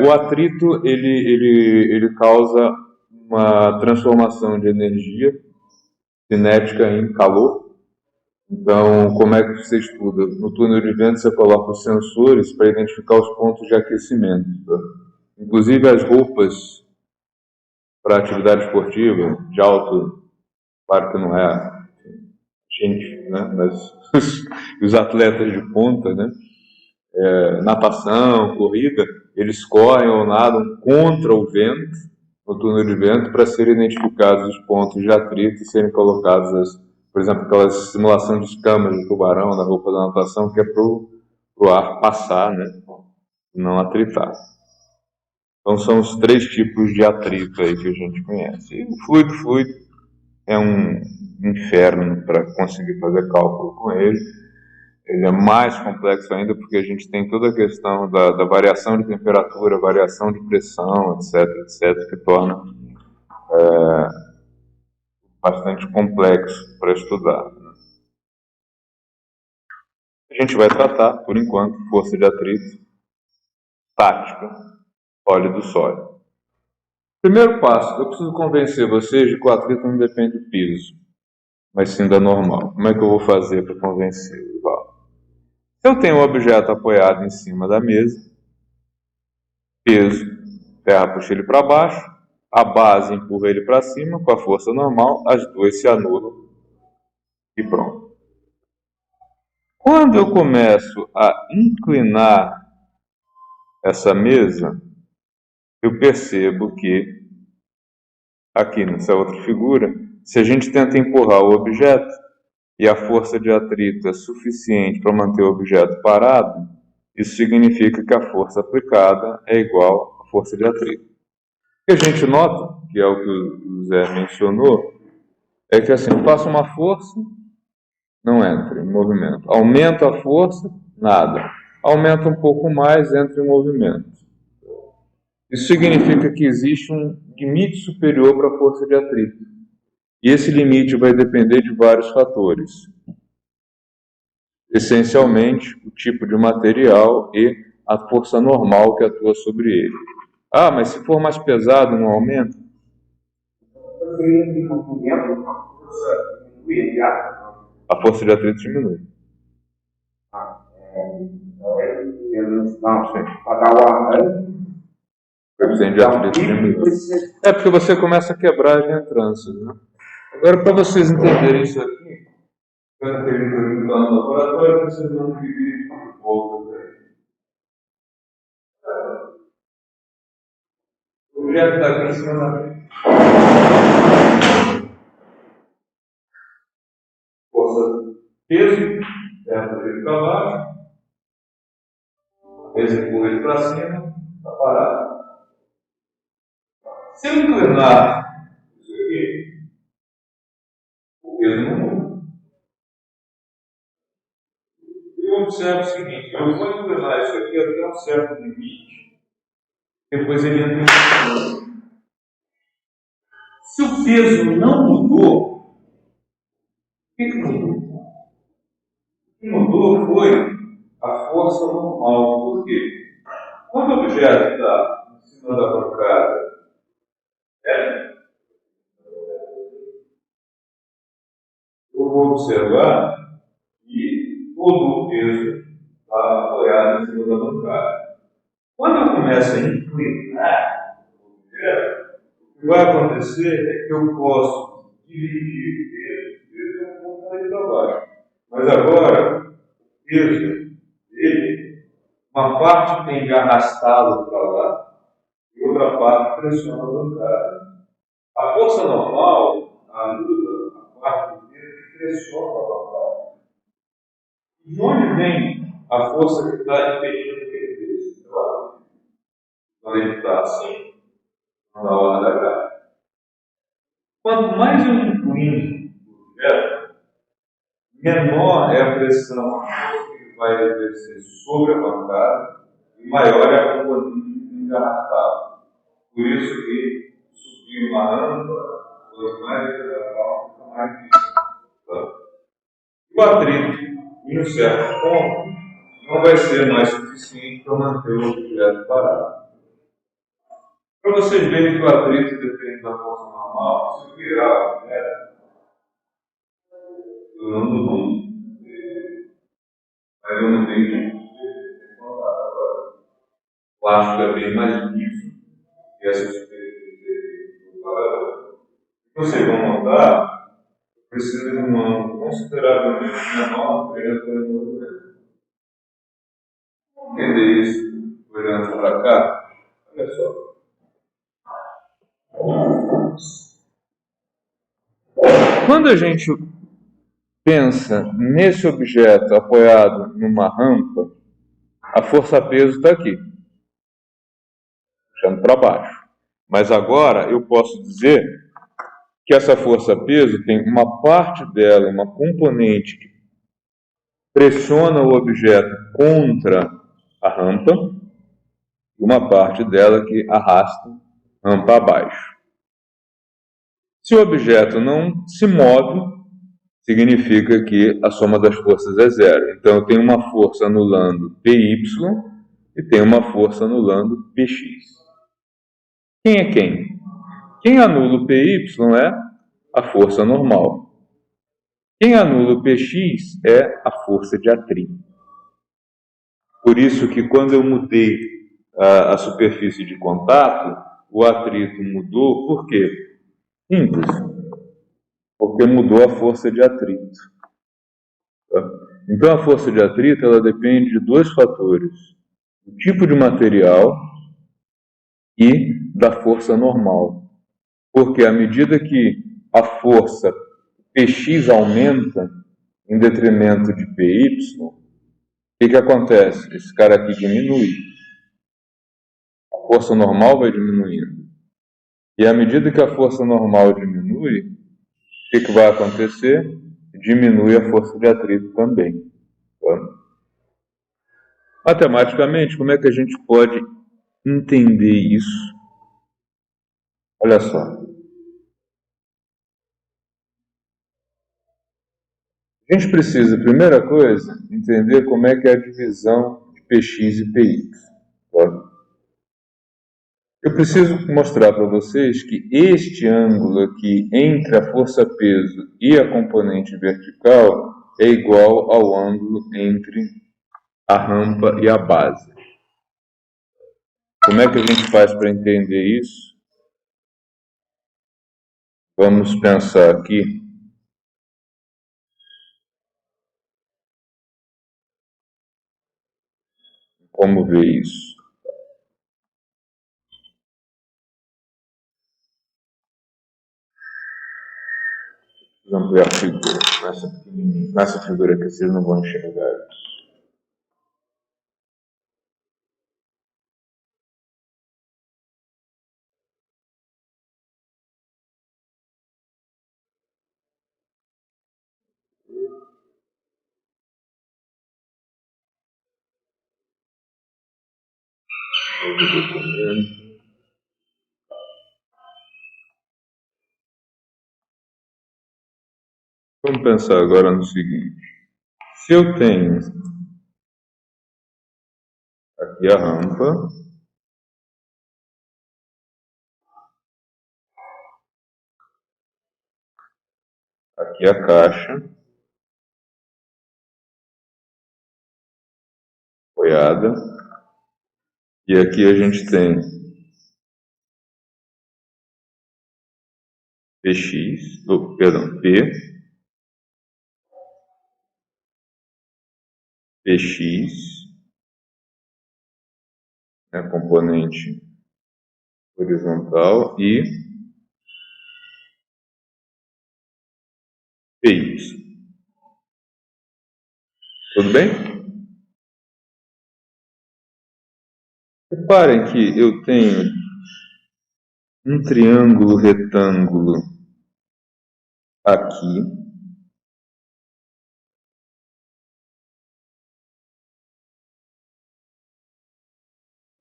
O atrito ele causa uma transformação de energia cinética em calor. Então, como é que você estuda? No túnel de vento você coloca os sensores para identificar os pontos de aquecimento. Tá? Inclusive as roupas para atividade esportiva, de alto, claro que não é gente, né? Mas os atletas de ponta, né? Natação, corrida, eles correm ou nadam contra o vento, no túnel de vento, para serem identificados os pontos de atrito e serem colocados, por exemplo, aquela simulação de escamas de tubarão na roupa da natação, que é para o ar passar, né? Não atritar. Então são os 3 tipos de atrito aí que a gente conhece. E o fluido é um inferno para conseguir fazer cálculo com ele. Ele é mais complexo ainda porque a gente tem toda a questão da variação de temperatura, variação de pressão, etc., que torna bastante complexo para estudar. A gente vai tratar, por enquanto, força de atrito, tática, sólido-sólido. Primeiro passo, eu preciso convencer vocês de que o atrito não depende do piso, mas sim da normal. Como é que eu vou fazer para convencê-los? Se eu tenho um objeto apoiado em cima da mesa, peso, terra puxa ele para baixo, a base empurra ele para cima, com a força normal, as duas se anulam e pronto. Quando eu começo a inclinar essa mesa, eu percebo que, aqui nessa outra figura, se a gente tenta empurrar o objeto e a força de atrito é suficiente para manter o objeto parado, isso significa que a força aplicada é igual à força de atrito. O que a gente nota, que é o que o Zé mencionou, é que assim, eu faço uma força, não entra em movimento. Aumento a força, nada. Aumenta um pouco mais, entra em movimento. Isso significa que existe um limite superior para a força de atrito. E esse limite vai depender de vários fatores. Essencialmente, o tipo de material e a força normal que atua sobre ele. Ah, mas se for mais pesado, não aumenta? A força de atrito diminui. Não, sim. Para dar o ar, o coeficiente de atrito diminui. É porque você começa a quebrar as entranças, né? Agora, para vocês entenderem isso aqui, quando aquele livro está no laboratório, vocês vão dividir de volta para ele. O objeto está aqui em cima da mesa. Força, peso, terra ele para baixo, peso empurra ele para cima, está parado. Se eu inclinar isso aqui, o peso não muda. Eu observo o seguinte, eu vou inclinar isso aqui até um certo limite, depois ele entra em movimento. Se o peso não mudou, o que mudou? O que mudou foi a força normal. Por quê? Quando o objeto está em cima da bancada, eu vou observar que todo o peso está apoiado em cima da bancada. Quando eu começo a inclinar o objeto, o que vai acontecer é que eu posso dividir o peso é um pouco para baixo. Mas agora, o peso dele, uma parte tem que arrastá-lo para lá e outra parte pressiona a bancada. A força normal ajuda a parte do peso que pressiona a bancada. De onde vem a força que está impedindo aquele peso? Quando ele está assim, na hora da carga. Quanto mais eu inclino o objeto, menor é a pressão que vai exercer sobre a bancada e maior é a componente engarrafada. Por isso que subir uma rampa, quanto mais gradual, fica mais difícil. Tá? E o atrito, em um certo ponto, não vai ser mais suficiente para manter o objeto parado. Para vocês verem que o atrito depende da força normal, se eu virar o objeto, eu não dou. Mas eu não tenho contato agora. O plástico é bem mais liso e essa superfície do Vocês vão notar que precisa de um ângulo consideravelmente menor para ele atuar em movimento. Entender isso? Olhando para cá, olha só. Quando a gente pensa nesse objeto apoiado numa rampa, a força-peso está aqui, puxando para baixo. Mas agora eu posso dizer que essa força-peso tem uma parte dela, uma componente que pressiona o objeto contra a rampa, e uma parte dela que arrasta a rampa abaixo. Se o objeto não se move, significa que a soma das forças é zero. Então eu tenho uma força anulando PY e tenho uma força anulando PX. Quem é quem? Quem anula o PY é a força normal. Quem anula o PX é a força de atrito. Por isso que quando eu mudei a superfície de contato, o atrito mudou. Por quê? Simples. Porque mudou a força de atrito. Tá? Então a força de atrito ela depende de dois fatores: o tipo de material e da força normal. Porque à medida que a força Px aumenta em detrimento de Py, o que acontece? Esse cara aqui diminui. A força normal vai diminuindo. E à medida que a força normal diminui, o que vai acontecer? Diminui a força de atrito também. Tá? Matematicamente, como é que a gente pode entender isso? Olha só. A gente precisa, primeira coisa, entender como é que é a divisão de Px e Py. Tá? Eu preciso mostrar para vocês que este ângulo aqui entre a força-peso e a componente vertical é igual ao ângulo entre a rampa e a base. Como é que a gente faz para entender isso? Vamos pensar aqui. Como ver isso? Vamos ampliar a figura. Nessa figura aqui vocês não vão enxergar isso. Vamos pensar agora no seguinte: se eu tenho aqui a rampa, aqui a caixa apoiada, e aqui a gente tem Px, Px, né, componente horizontal, e Py. Tudo bem? Reparem que eu tenho um triângulo retângulo aqui.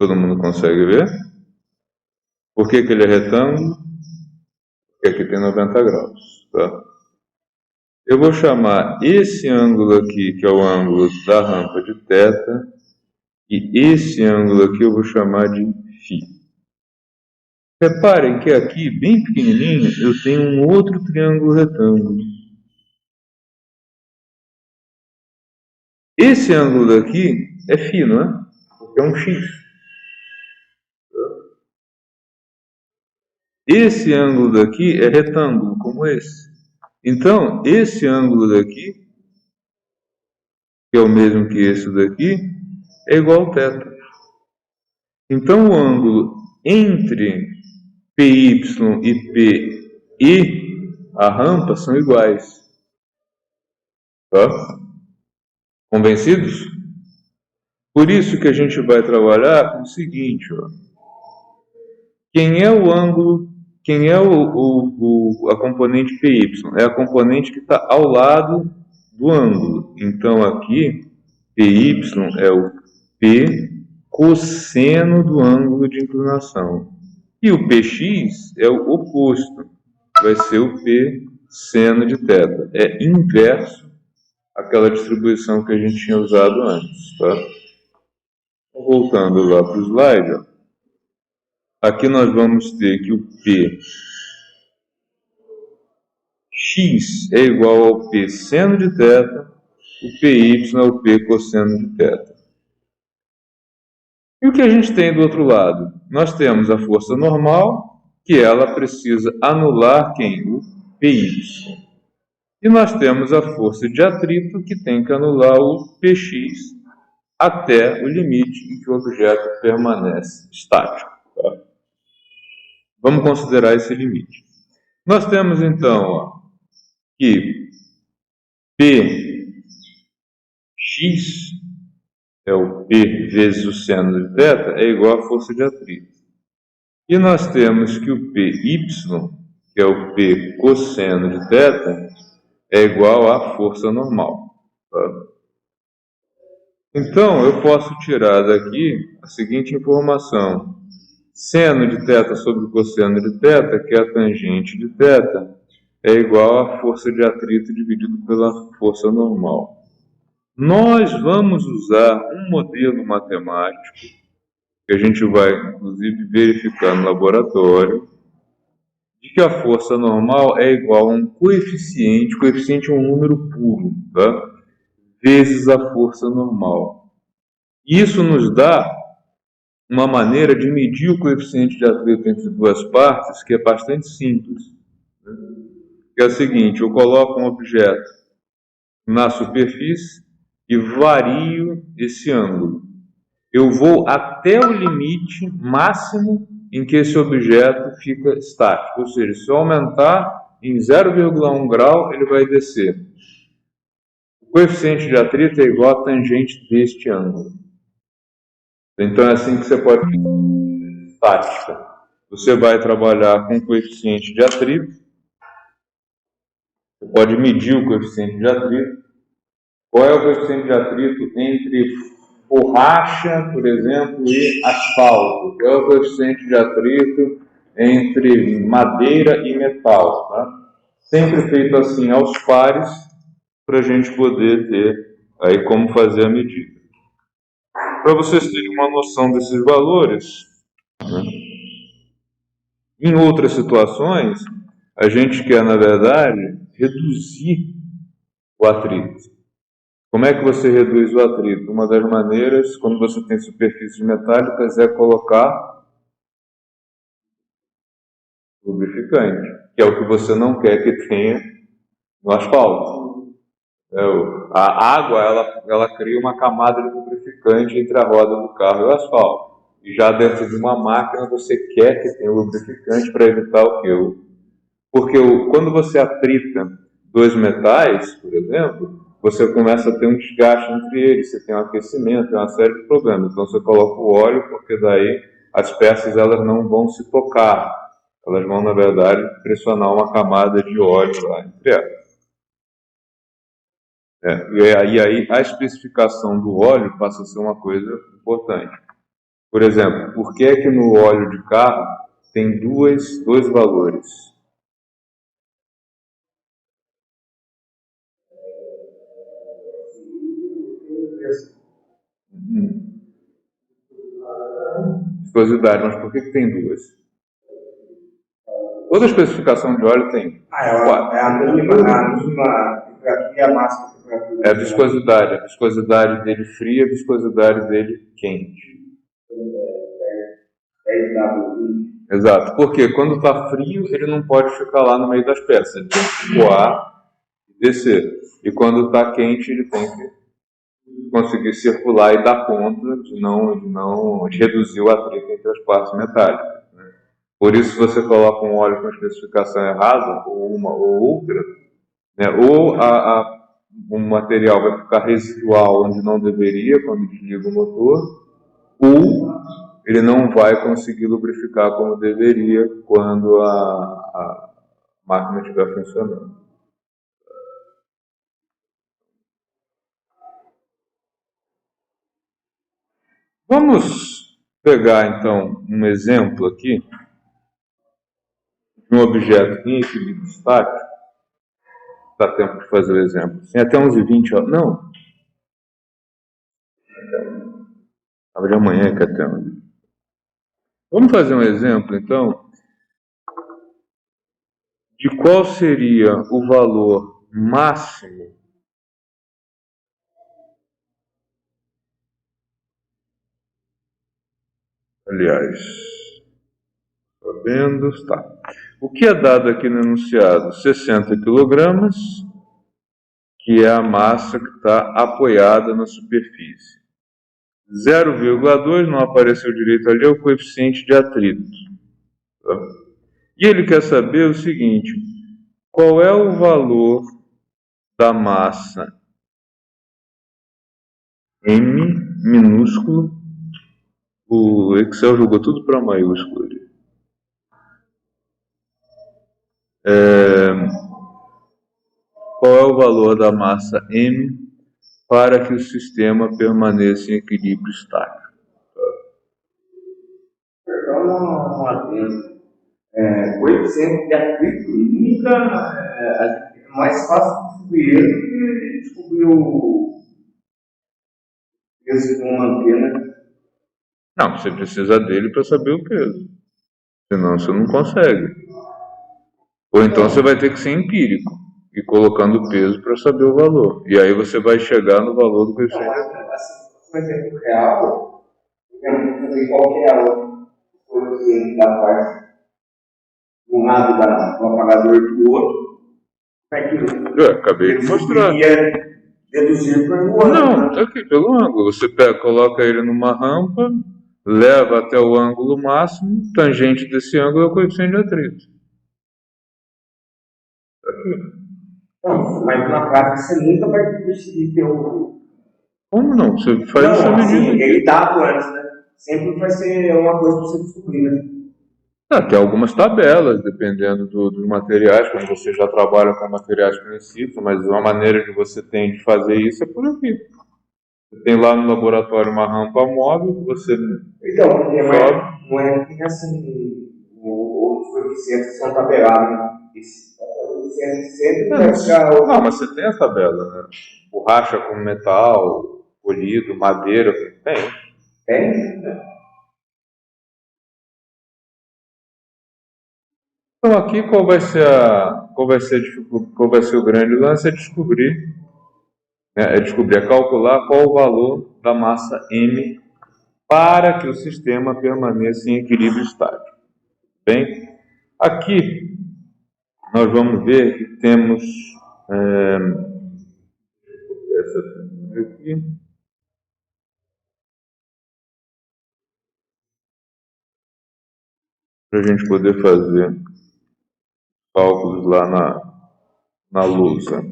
Todo mundo consegue ver? Por que ele é retângulo? Porque aqui tem 90 graus. Tá? Eu vou chamar esse ângulo aqui, que é o ângulo da rampa de θ, e esse ângulo aqui eu vou chamar de φ. Reparem que aqui, bem pequenininho, eu tenho um outro triângulo retângulo. Esse ângulo aqui é φ, não é? Porque é um x. esse ângulo daqui é retângulo, como esse. Então, esse ângulo daqui, que é o mesmo que esse daqui, é igual ao θ. Então, o ângulo entre PY e P e a rampa são iguais. Tá? Convencidos? Por isso que a gente vai trabalhar com o seguinte, ó. Quem é o ângulo, quem é a componente PY? É a componente que está ao lado do ângulo. Então, aqui, PY é o P cosseno do ângulo de inclinação. E o PX é o oposto. Vai ser o P seno de θ. É inverso àquela distribuição que a gente tinha usado antes. Tá? Voltando lá para o slide, ó. Aqui nós vamos ter que o Px é igual ao P seno de θ, o Py é o P cosseno de θ. E o que a gente tem do outro lado? Nós temos a força normal, que ela precisa anular quem? O Py. E nós temos a força de atrito, que tem que anular o Px até o limite em que o objeto permanece estático. Tá? Vamos considerar esse limite. Nós temos então, ó, que Px é o P vezes o seno de θ, é igual à força de atrito. E nós temos que o Py, que é o P cosseno de θ, é igual à força normal. Tá? Então, eu posso tirar daqui a seguinte informação. Seno de θ sobre cosseno de θ, que é a tangente de θ, é igual à força de atrito dividido pela força normal. Nós vamos usar um modelo matemático, que a gente vai, inclusive, verificar no laboratório, de que a força normal é igual a um coeficiente é um número puro, tá? Vezes a força normal. Isso nos dá uma maneira de medir o coeficiente de atrito entre duas partes, que é bastante simples. Que é o seguinte, eu coloco um objeto na superfície e vario esse ângulo. Eu vou até o limite máximo em que esse objeto fica estático. Ou seja, se eu aumentar em 0,1 grau, ele vai descer. O coeficiente de atrito é igual à tangente deste ângulo. Então é assim que você pode fazer estática. Você vai trabalhar com o coeficiente de atrito. Você pode medir o coeficiente de atrito. Qual é o coeficiente de atrito entre borracha, por exemplo, e asfalto? Qual é o coeficiente de atrito entre madeira e metal? Tá? Sempre feito assim aos pares, para a gente poder ter aí como fazer a medida. Para vocês terem uma noção desses valores, né? Em outras situações, a gente quer, na verdade, reduzir o atrito. Como é que você reduz o atrito? Uma das maneiras, quando você tem superfícies metálicas, é colocar lubrificante, que é o que você não quer que tenha no asfalto. A água, ela cria uma camada de lubrificante entre a roda do carro e o asfalto. E já dentro de uma máquina, você quer que tenha lubrificante para evitar o quê? Porque quando você atrita dois metais, por exemplo, você começa a ter um desgaste entre eles, você tem um aquecimento, tem uma série de problemas. Então você coloca o óleo, porque daí as peças elas não vão se tocar. Elas vão, na verdade, pressionar uma camada de óleo lá entre elas. E aí a especificação do óleo passa a ser uma coisa importante. Por exemplo, por que é que no óleo de carro tem dois valores? Viscosidade, mas por que tem duas? Toda especificação de óleo tem quatro. É a mínima temperatura e a máxima temperatura. É a viscosidade dele fria, a viscosidade dele quente. 10 W. Exato, porque quando está frio, ele não pode ficar lá no meio das peças, ele tem que voar e descer. E quando está quente, ele tem que conseguir circular e dar conta de reduzir o atrito entre as partes metálicas. Por isso, se você coloca um óleo com especificação errada, ou uma ou outra, né, o material vai ficar residual onde não deveria, quando desliga o motor, ou ele não vai conseguir lubrificar como deveria quando a máquina estiver funcionando. Vamos pegar então um exemplo aqui de um objeto em equilíbrio estático. Dá tempo de fazer o exemplo. Tem até 11h20, ó. Não. Estava de amanhã que até 11. Vamos fazer um exemplo então de qual seria o valor máximo. Aliás, sabendo, tá. O que é dado aqui no enunciado? 60 kg, que é a massa que está apoiada na superfície. 0,2, não apareceu direito ali, é o coeficiente de atrito. Tá? E ele quer saber o seguinte: qual é o valor da massa M minúsculo? O Excel jogou tudo para maiúsculo ali. Qual é o valor da massa M para que o sistema permaneça em equilíbrio estático? Perdão, não adendo. Coeficiente de atrito nunca é mais fácil descobrir ele do que descobrir o peso de uma antena. Não, você precisa dele para saber o peso. Senão você não consegue. Ou então você vai ter que ser empírico e colocando o peso para saber o valor. E aí você vai chegar no valor do coeficiente. Um exemplo real, eu não sei qual que é o coeficiente da parte de um lado do apagador do outro. Eu acabei de mostrar. Deduzir pelo ângulo. Não, tá aqui pelo ângulo. Você coloca ele numa rampa, leva até o ângulo máximo, tangente desse ângulo é o coeficiente de atrito. Tá aqui. Não, mas na prática você nunca vai conseguir ter o. Como não? Você faz essa medida. Sim, ele dado antes, né? Sempre vai ser uma coisa para você descobrir, né? Tem algumas tabelas, dependendo dos materiais, quando você já trabalha com materiais conhecidos, mas uma maneira que você tem de fazer isso é por aqui. Você tem lá no laboratório uma rampa móvel, você então, não é que assim, os coeficientes são tabelados, né? Esse coeficiente sempre vai ficar. Não, mas você tem a tabela, né? Borracha com metal, polido, madeira, tem. Tem? Então aqui qual vai ser o grande lance? É descobrir, calcular qual o valor da massa M para que o sistema permaneça em equilíbrio estático. Bem, aqui nós vamos ver que temos essa figura aqui. Para a gente poder fazer cálculos lá na lousa.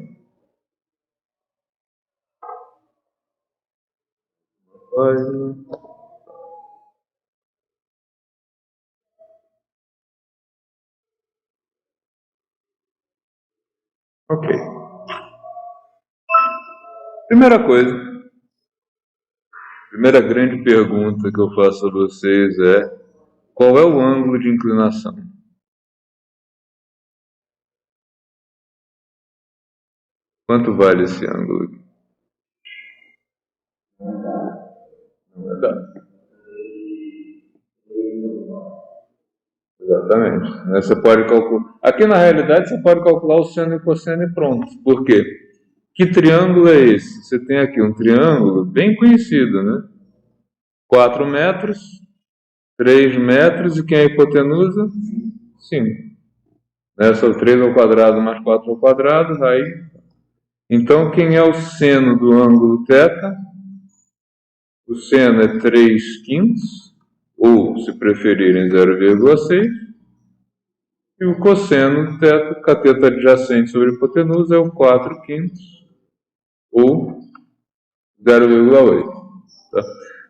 Ok. Primeira grande pergunta que eu faço a vocês é: qual é o ângulo de inclinação? Quanto vale esse ângulo aqui? Não vai dar. Exatamente. Você pode calcular. Aqui na realidade você pode calcular o seno e o cosseno e pronto. Por quê? Que triângulo é esse? Você tem aqui um triângulo bem conhecido, né? 4 metros, 3 metros, e quem é a hipotenusa? 5. Essa é o 3 ao quadrado mais 4 ao quadrado, aí. Então, quem é o seno do ângulo θ? O seno é 3/5, ou, se preferirem, 0,6. E o cosseno θ, cateto adjacente sobre a hipotenusa, é o 4/5, ou 0,8. Tá?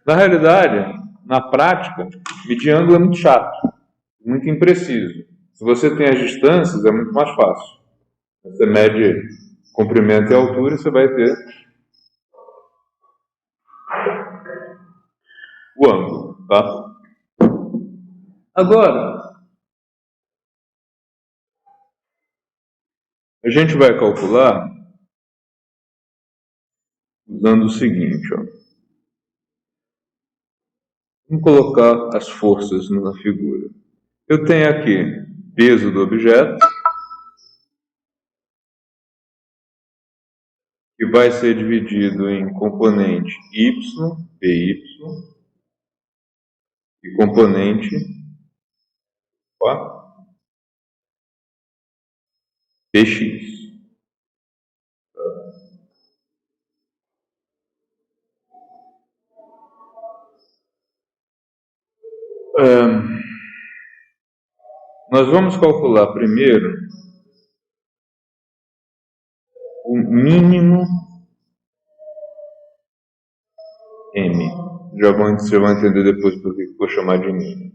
Na realidade, na prática, medir ângulo é muito chato, muito impreciso. Se você tem as distâncias, é muito mais fácil. Você mede comprimento e altura, você vai ter o ângulo, tá? Agora, a gente vai calcular usando o seguinte, ó. Vamos colocar as forças na figura. Eu tenho aqui peso do objeto, que vai ser dividido em componente y, py, e componente px. Nós vamos calcular primeiro o mínimo m. Você vai entender depois por que vou chamar de mínimo.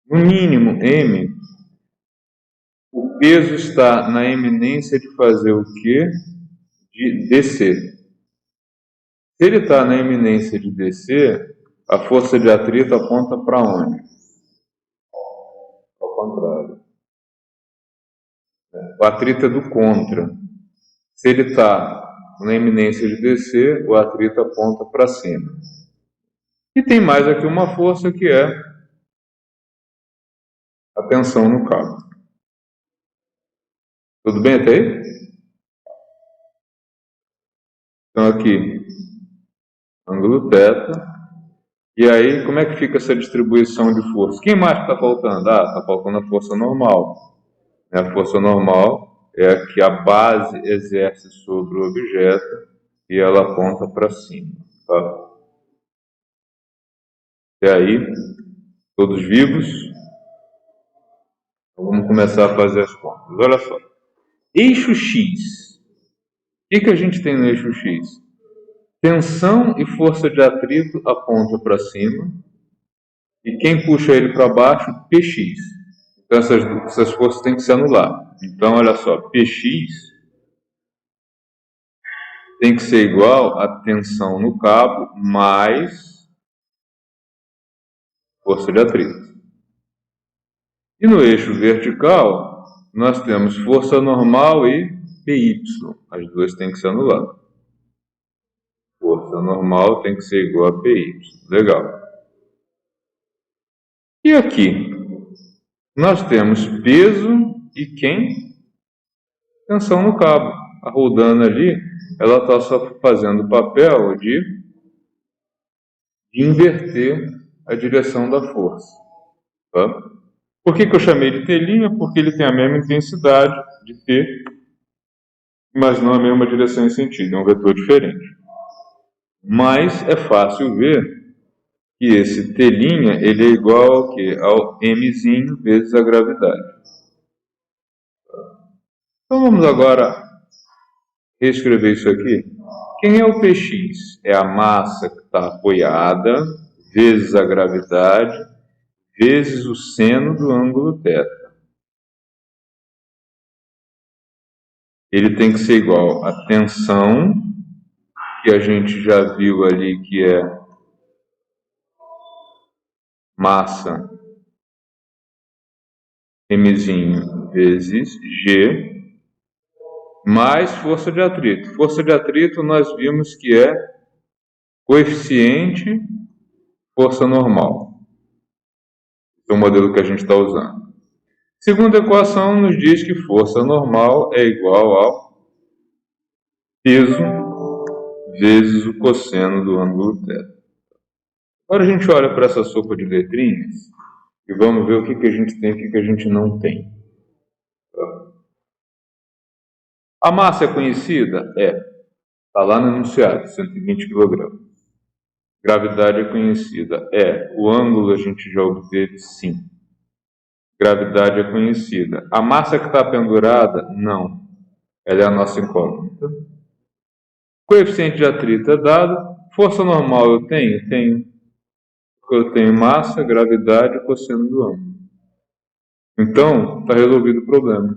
No mínimo m, o peso está na eminência de fazer o quê? De descer. Se ele está na eminência de descer, a força de atrito aponta para onde? Ao contrário. O atrito é do contra. Se ele está na eminência de descer, o atrito aponta para cima. E tem mais aqui uma força, que é a tensão no cabo. Tudo bem até aí? Então aqui, ângulo θ. E aí, como é que fica essa distribuição de força? Quem mais está faltando? Está faltando a força normal. A força normal é a que a base exerce sobre o objeto e ela aponta para cima. Tá? Até aí, todos vivos? Então, vamos começar a fazer as contas. Olha só. Eixo X. O que a gente tem no eixo X? Tensão e força de atrito aponta para cima. E quem puxa ele para baixo? Px. Então essas forças têm que se anular. Então, olha só. Px tem que ser igual a tensão no cabo mais força de atrito. E no eixo vertical, nós temos força normal e py. As duas têm que se anular. Força normal tem que ser igual a py. Legal. E aqui, nós temos peso e quem? Tensão no cabo. A roldana ali, ela está só fazendo o papel de inverter a direção da força. Tá? Por que eu chamei de telinha? Porque ele tem a mesma intensidade de T, mas não a mesma direção e sentido, é um vetor diferente. Mas é fácil ver que esse T', ele é igual ao quê? Ao mzinho vezes a gravidade. Então vamos agora reescrever isso aqui. Quem é o Px? É a massa que está apoiada, vezes a gravidade, vezes o seno do ângulo θ. Ele tem que ser igual à tensão, que a gente já viu ali, que é massa mzinho vezes G, mais força de atrito. Força de atrito nós vimos que é coeficiente força normal. Esse é o modelo que a gente está usando. Segunda equação nos diz que força normal é igual ao peso vezes o cosseno do ângulo θ. Agora a gente olha para essa sopa de letrinhas e vamos ver o que, que a gente tem e o que, que a gente não tem. A massa é conhecida? É. Está lá no enunciado, 120 kg. Gravidade é conhecida? É. O ângulo a gente já obteve? Sim. Gravidade é conhecida. A massa que está pendurada? Não. Ela é a nossa incógnita. Coeficiente de atrito é dado. Força normal eu tenho? Tenho. Eu tenho massa, gravidade e cosseno do ângulo. Então, está resolvido o problema.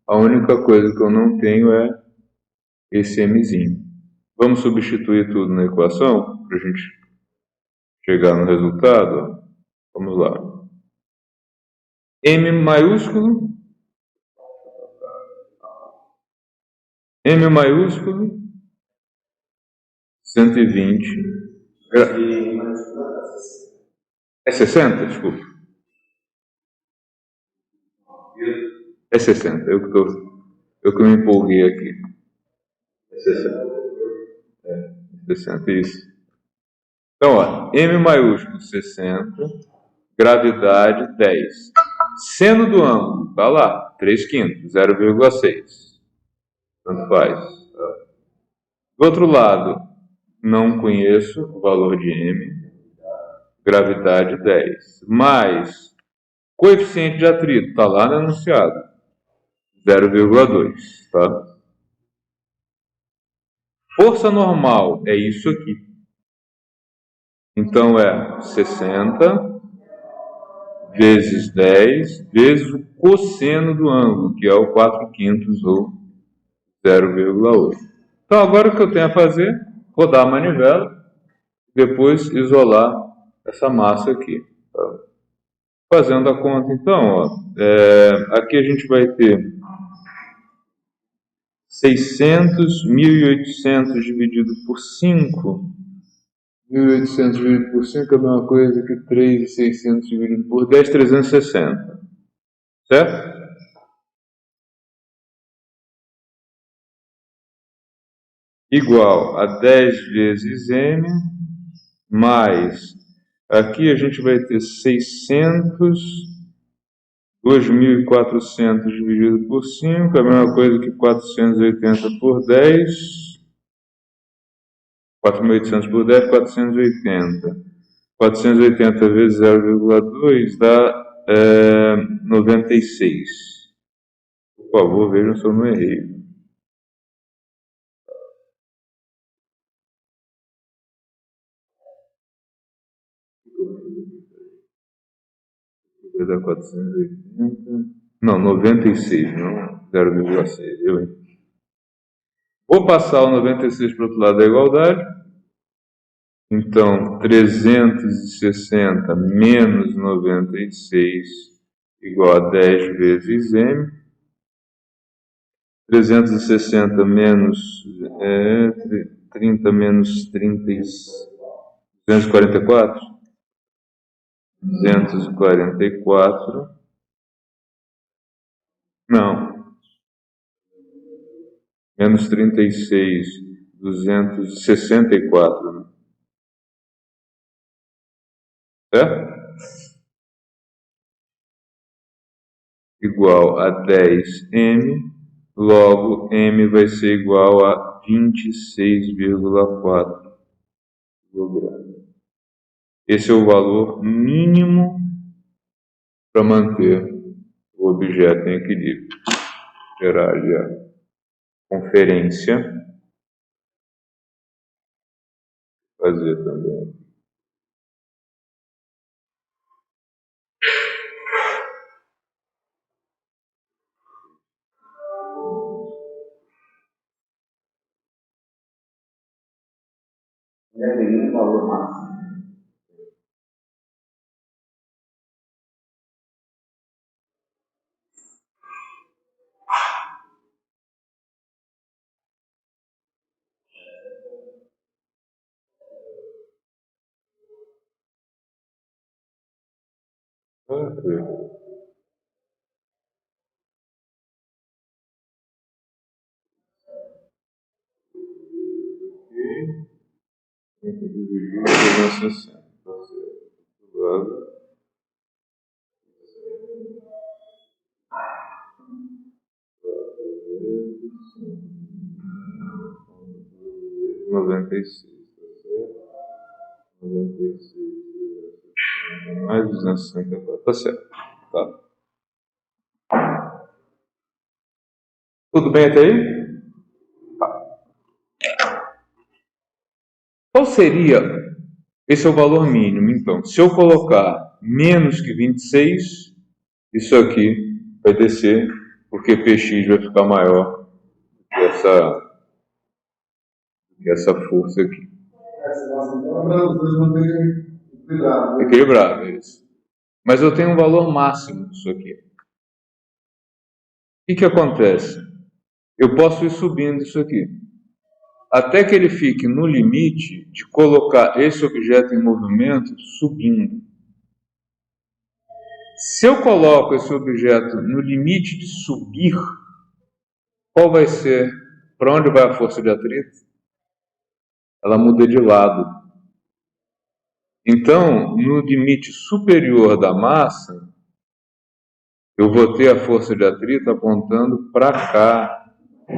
A única coisa que eu não tenho é esse mzinho. Vamos substituir tudo na equação para a gente chegar no resultado? Vamos lá. M maiúsculo, M maiúsculo, 120. É 60? Desculpa. É 60. Eu que me empolguei aqui. É 60. É 60, isso. Então, ó, M maiúsculo 60, gravidade 10. Seno do ângulo, está lá, 3/5, 0,6. Tanto faz. Do outro lado, não conheço o valor de M, gravidade 10. Mais coeficiente de atrito, está lá no enunciado, 0,2. Tá? Força normal é isso aqui. Então é 60 vezes 10 vezes o cosseno do ângulo, que é o 4/5 ou 0,8. Então agora o que eu tenho a fazer? Rodar a manivela, depois isolar essa massa aqui. Tá? Fazendo a conta então, ó, aqui a gente vai ter 600, 1.800 dividido por 5. 1.800 dividido por 5 é a mesma coisa que 3.600 dividido por 10, 360. Certo? Igual a 10 vezes m, mais, aqui a gente vai ter 600, 2.400 dividido por 5, é a mesma coisa que 480 por 10, 4.800 por 10, 480. 480 vezes 0,2 dá 96. Por favor, vejam se eu não errei. Vai dar 480. Não, 96, não 0,6. Eu, hein? Vou passar o 96 para o outro lado da igualdade. Então, 360 menos 96 igual a 10 vezes m. 360 menos 30 menos 30, 244. 244. Não. Menos 36, 264. Né? Certo? Igual a 10m, logo m vai ser igual a 26,4 kg. Esse é o valor mínimo para manter o objeto em equilíbrio. Gerar ali a conferência. Fazer também. Já tem um valor máximo. Dividir 360. R$96, tá certo? 96 mais 264, tá certo. Tá. Tudo bem até aí? Tá. Qual seria? Esse é o valor mínimo. Então, se eu colocar menos que 26, isso aqui vai descer, porque px vai ficar maior que essa força aqui. Equilibrado, é isso. Mas eu tenho um valor máximo disso aqui. O que acontece? Eu posso ir subindo isso aqui, até que ele fique no limite de colocar esse objeto em movimento subindo. Se eu coloco esse objeto no limite de subir, qual vai ser? Para onde vai a força de atrito? Ela muda de lado. Então, no limite superior da massa, eu vou ter a força de atrito apontando para cá,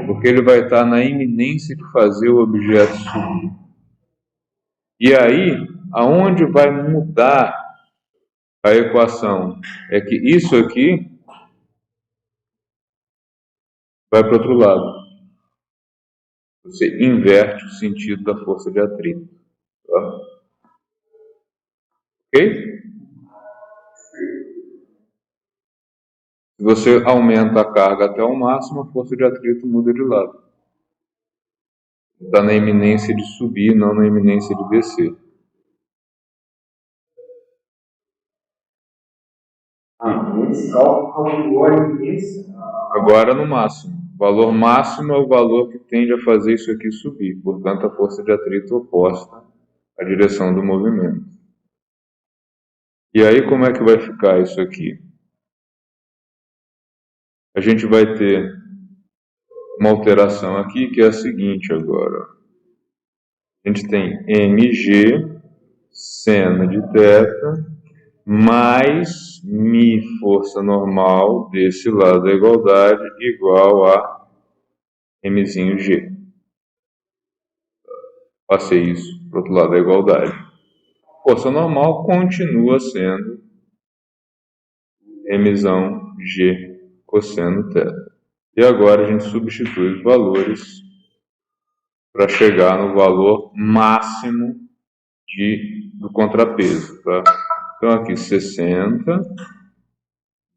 porque ele vai estar na iminência de fazer o objeto subir. E aí, aonde vai mudar a equação? É que isso aqui vai para o outro lado. Você inverte o sentido da força de atrito. Tá? Ok? Se você aumenta a carga até o máximo, a força de atrito muda de lado. Está na iminência de subir, não na iminência de descer. Esse cálculo calculou a iminência? Agora no máximo. O valor máximo é o valor que tende a fazer isso aqui subir. Portanto, a força de atrito oposta à direção do movimento. E aí, como é que vai ficar isso aqui? A gente vai ter uma alteração aqui que é a seguinte agora. A gente tem mg seno de θ mais mi força normal desse lado da igualdade igual a mzinho g. Passei isso para o outro lado da igualdade. Força normal continua sendo mzão g cosseno θ. E agora a gente substitui os valores para chegar no valor máximo do contrapeso. Tá? Então aqui 60,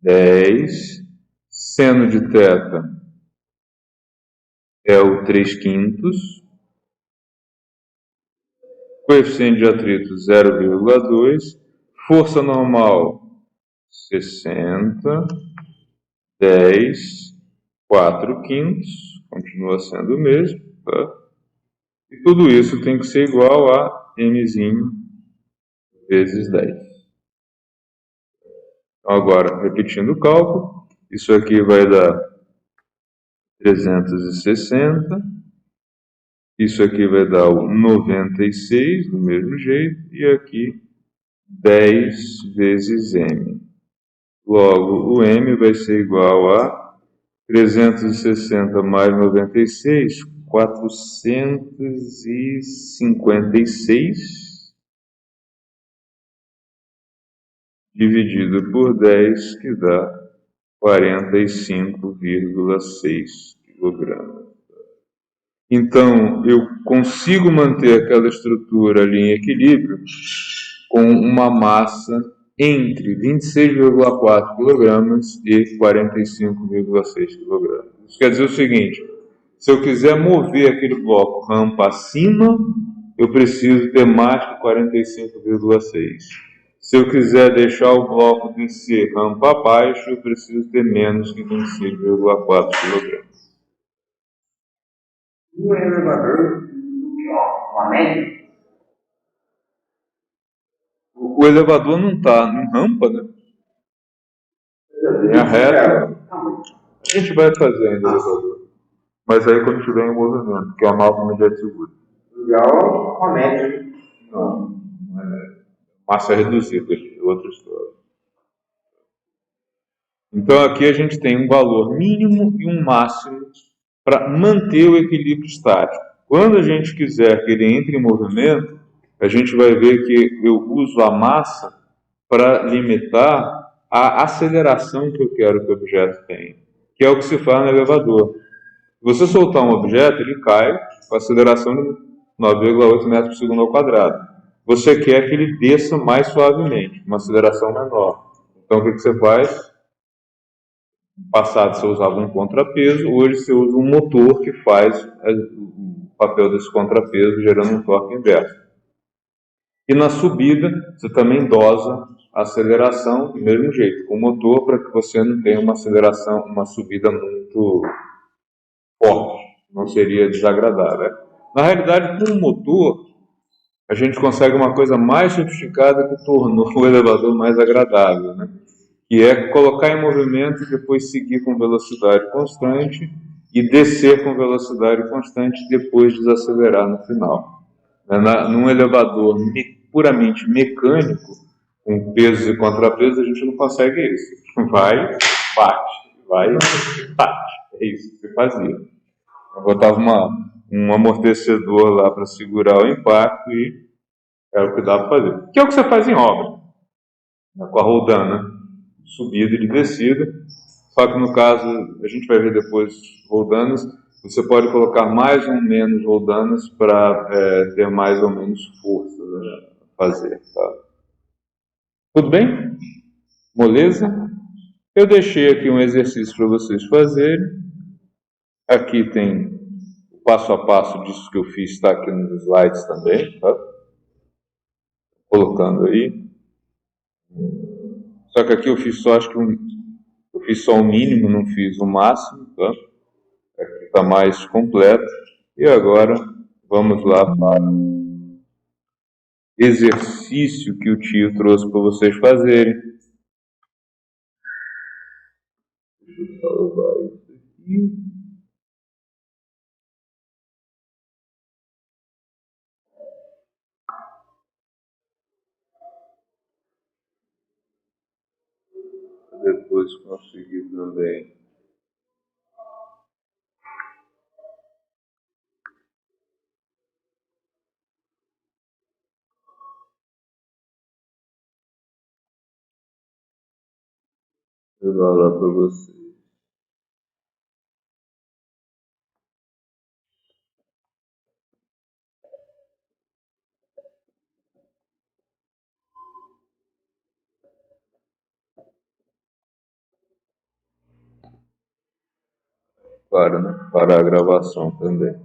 10, seno de θ é o 3/5, coeficiente de atrito 0,2, força normal 60, 10, 4/5, continua sendo o mesmo, tá? E tudo isso tem que ser igual a mzinho vezes 10. Então agora, repetindo o cálculo, isso aqui vai dar 360, isso aqui vai dar o 96, do mesmo jeito, e aqui 10 vezes m. Logo, o m vai ser igual a 360 mais 96, 456, dividido por 10, que dá 45,6 kg. Então, eu consigo manter aquela estrutura ali em equilíbrio com uma massa entre 26,4 kg e 45,6 kg. Isso quer dizer o seguinte: se eu quiser mover aquele bloco rampa acima, eu preciso ter mais que 45,6. Se eu quiser deixar o bloco descer rampa abaixo, eu preciso ter menos que 26,4 kg. Um elevador, uma média? O elevador não está em rampa, né? Linha reta. A gente vai fazer ainda o elevador. Mas aí quando estiver em movimento, que é a máxima de seguro. Ideal, uma média. Não, é massa reduzida. outra história. Então aqui a gente tem um valor mínimo e um máximo para manter o equilíbrio estático. Quando a gente quiser que ele entre em movimento, a gente vai ver que eu uso a massa para limitar a aceleração que eu quero que o objeto tenha, que é o que se faz no elevador. Se você soltar um objeto, ele cai com aceleração de 9,8 metros por segundo ao quadrado. Você quer que ele desça mais suavemente, uma aceleração menor. Então o que você faz? No passado você usava um contrapeso, hoje você usa um motor que faz o papel desse contrapeso, gerando um torque inverso. E na subida, você também dosa a aceleração do mesmo jeito, com o motor, para que você não tenha uma aceleração, uma subida muito forte, não seria desagradável. Na realidade, com o motor, a gente consegue uma coisa mais sofisticada que tornou o elevador mais agradável, né? Que é colocar em movimento e depois seguir com velocidade constante e descer com velocidade constante e depois desacelerar no final. Num elevador puramente mecânico, com pesos e contrapesos, a gente não consegue isso. Vai, bate. É isso que você fazia. Eu botava um amortecedor lá para segurar o impacto e era o que dava para fazer. Que é o que você faz em obra, né, com a roldana, subida e de descida. Só que no caso, a gente vai ver depois roldanas, você pode colocar mais ou menos roldanas para ter mais ou menos força, né, fazer. Tá? Tudo bem? Moleza? Eu deixei aqui um exercício para vocês fazerem. Aqui tem o passo a passo disso que eu fiz, está aqui nos slides também, tá? Colocando aí. Só que aqui eu fiz só, acho que eu fiz só o mínimo, não fiz o máximo, tá? Aqui está mais completo. E agora vamos lá para o exercício que o tio trouxe para vocês fazerem. Deixa eu salvar isso aqui. Depois conseguir também. Levar lá para vocês. Para, né? Para a gravação também.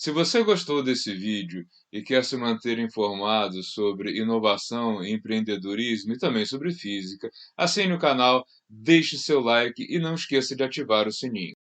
Se você gostou desse vídeo e quer se manter informado sobre inovação, empreendedorismo e também sobre física, assine o canal, deixe seu like e não esqueça de ativar o sininho.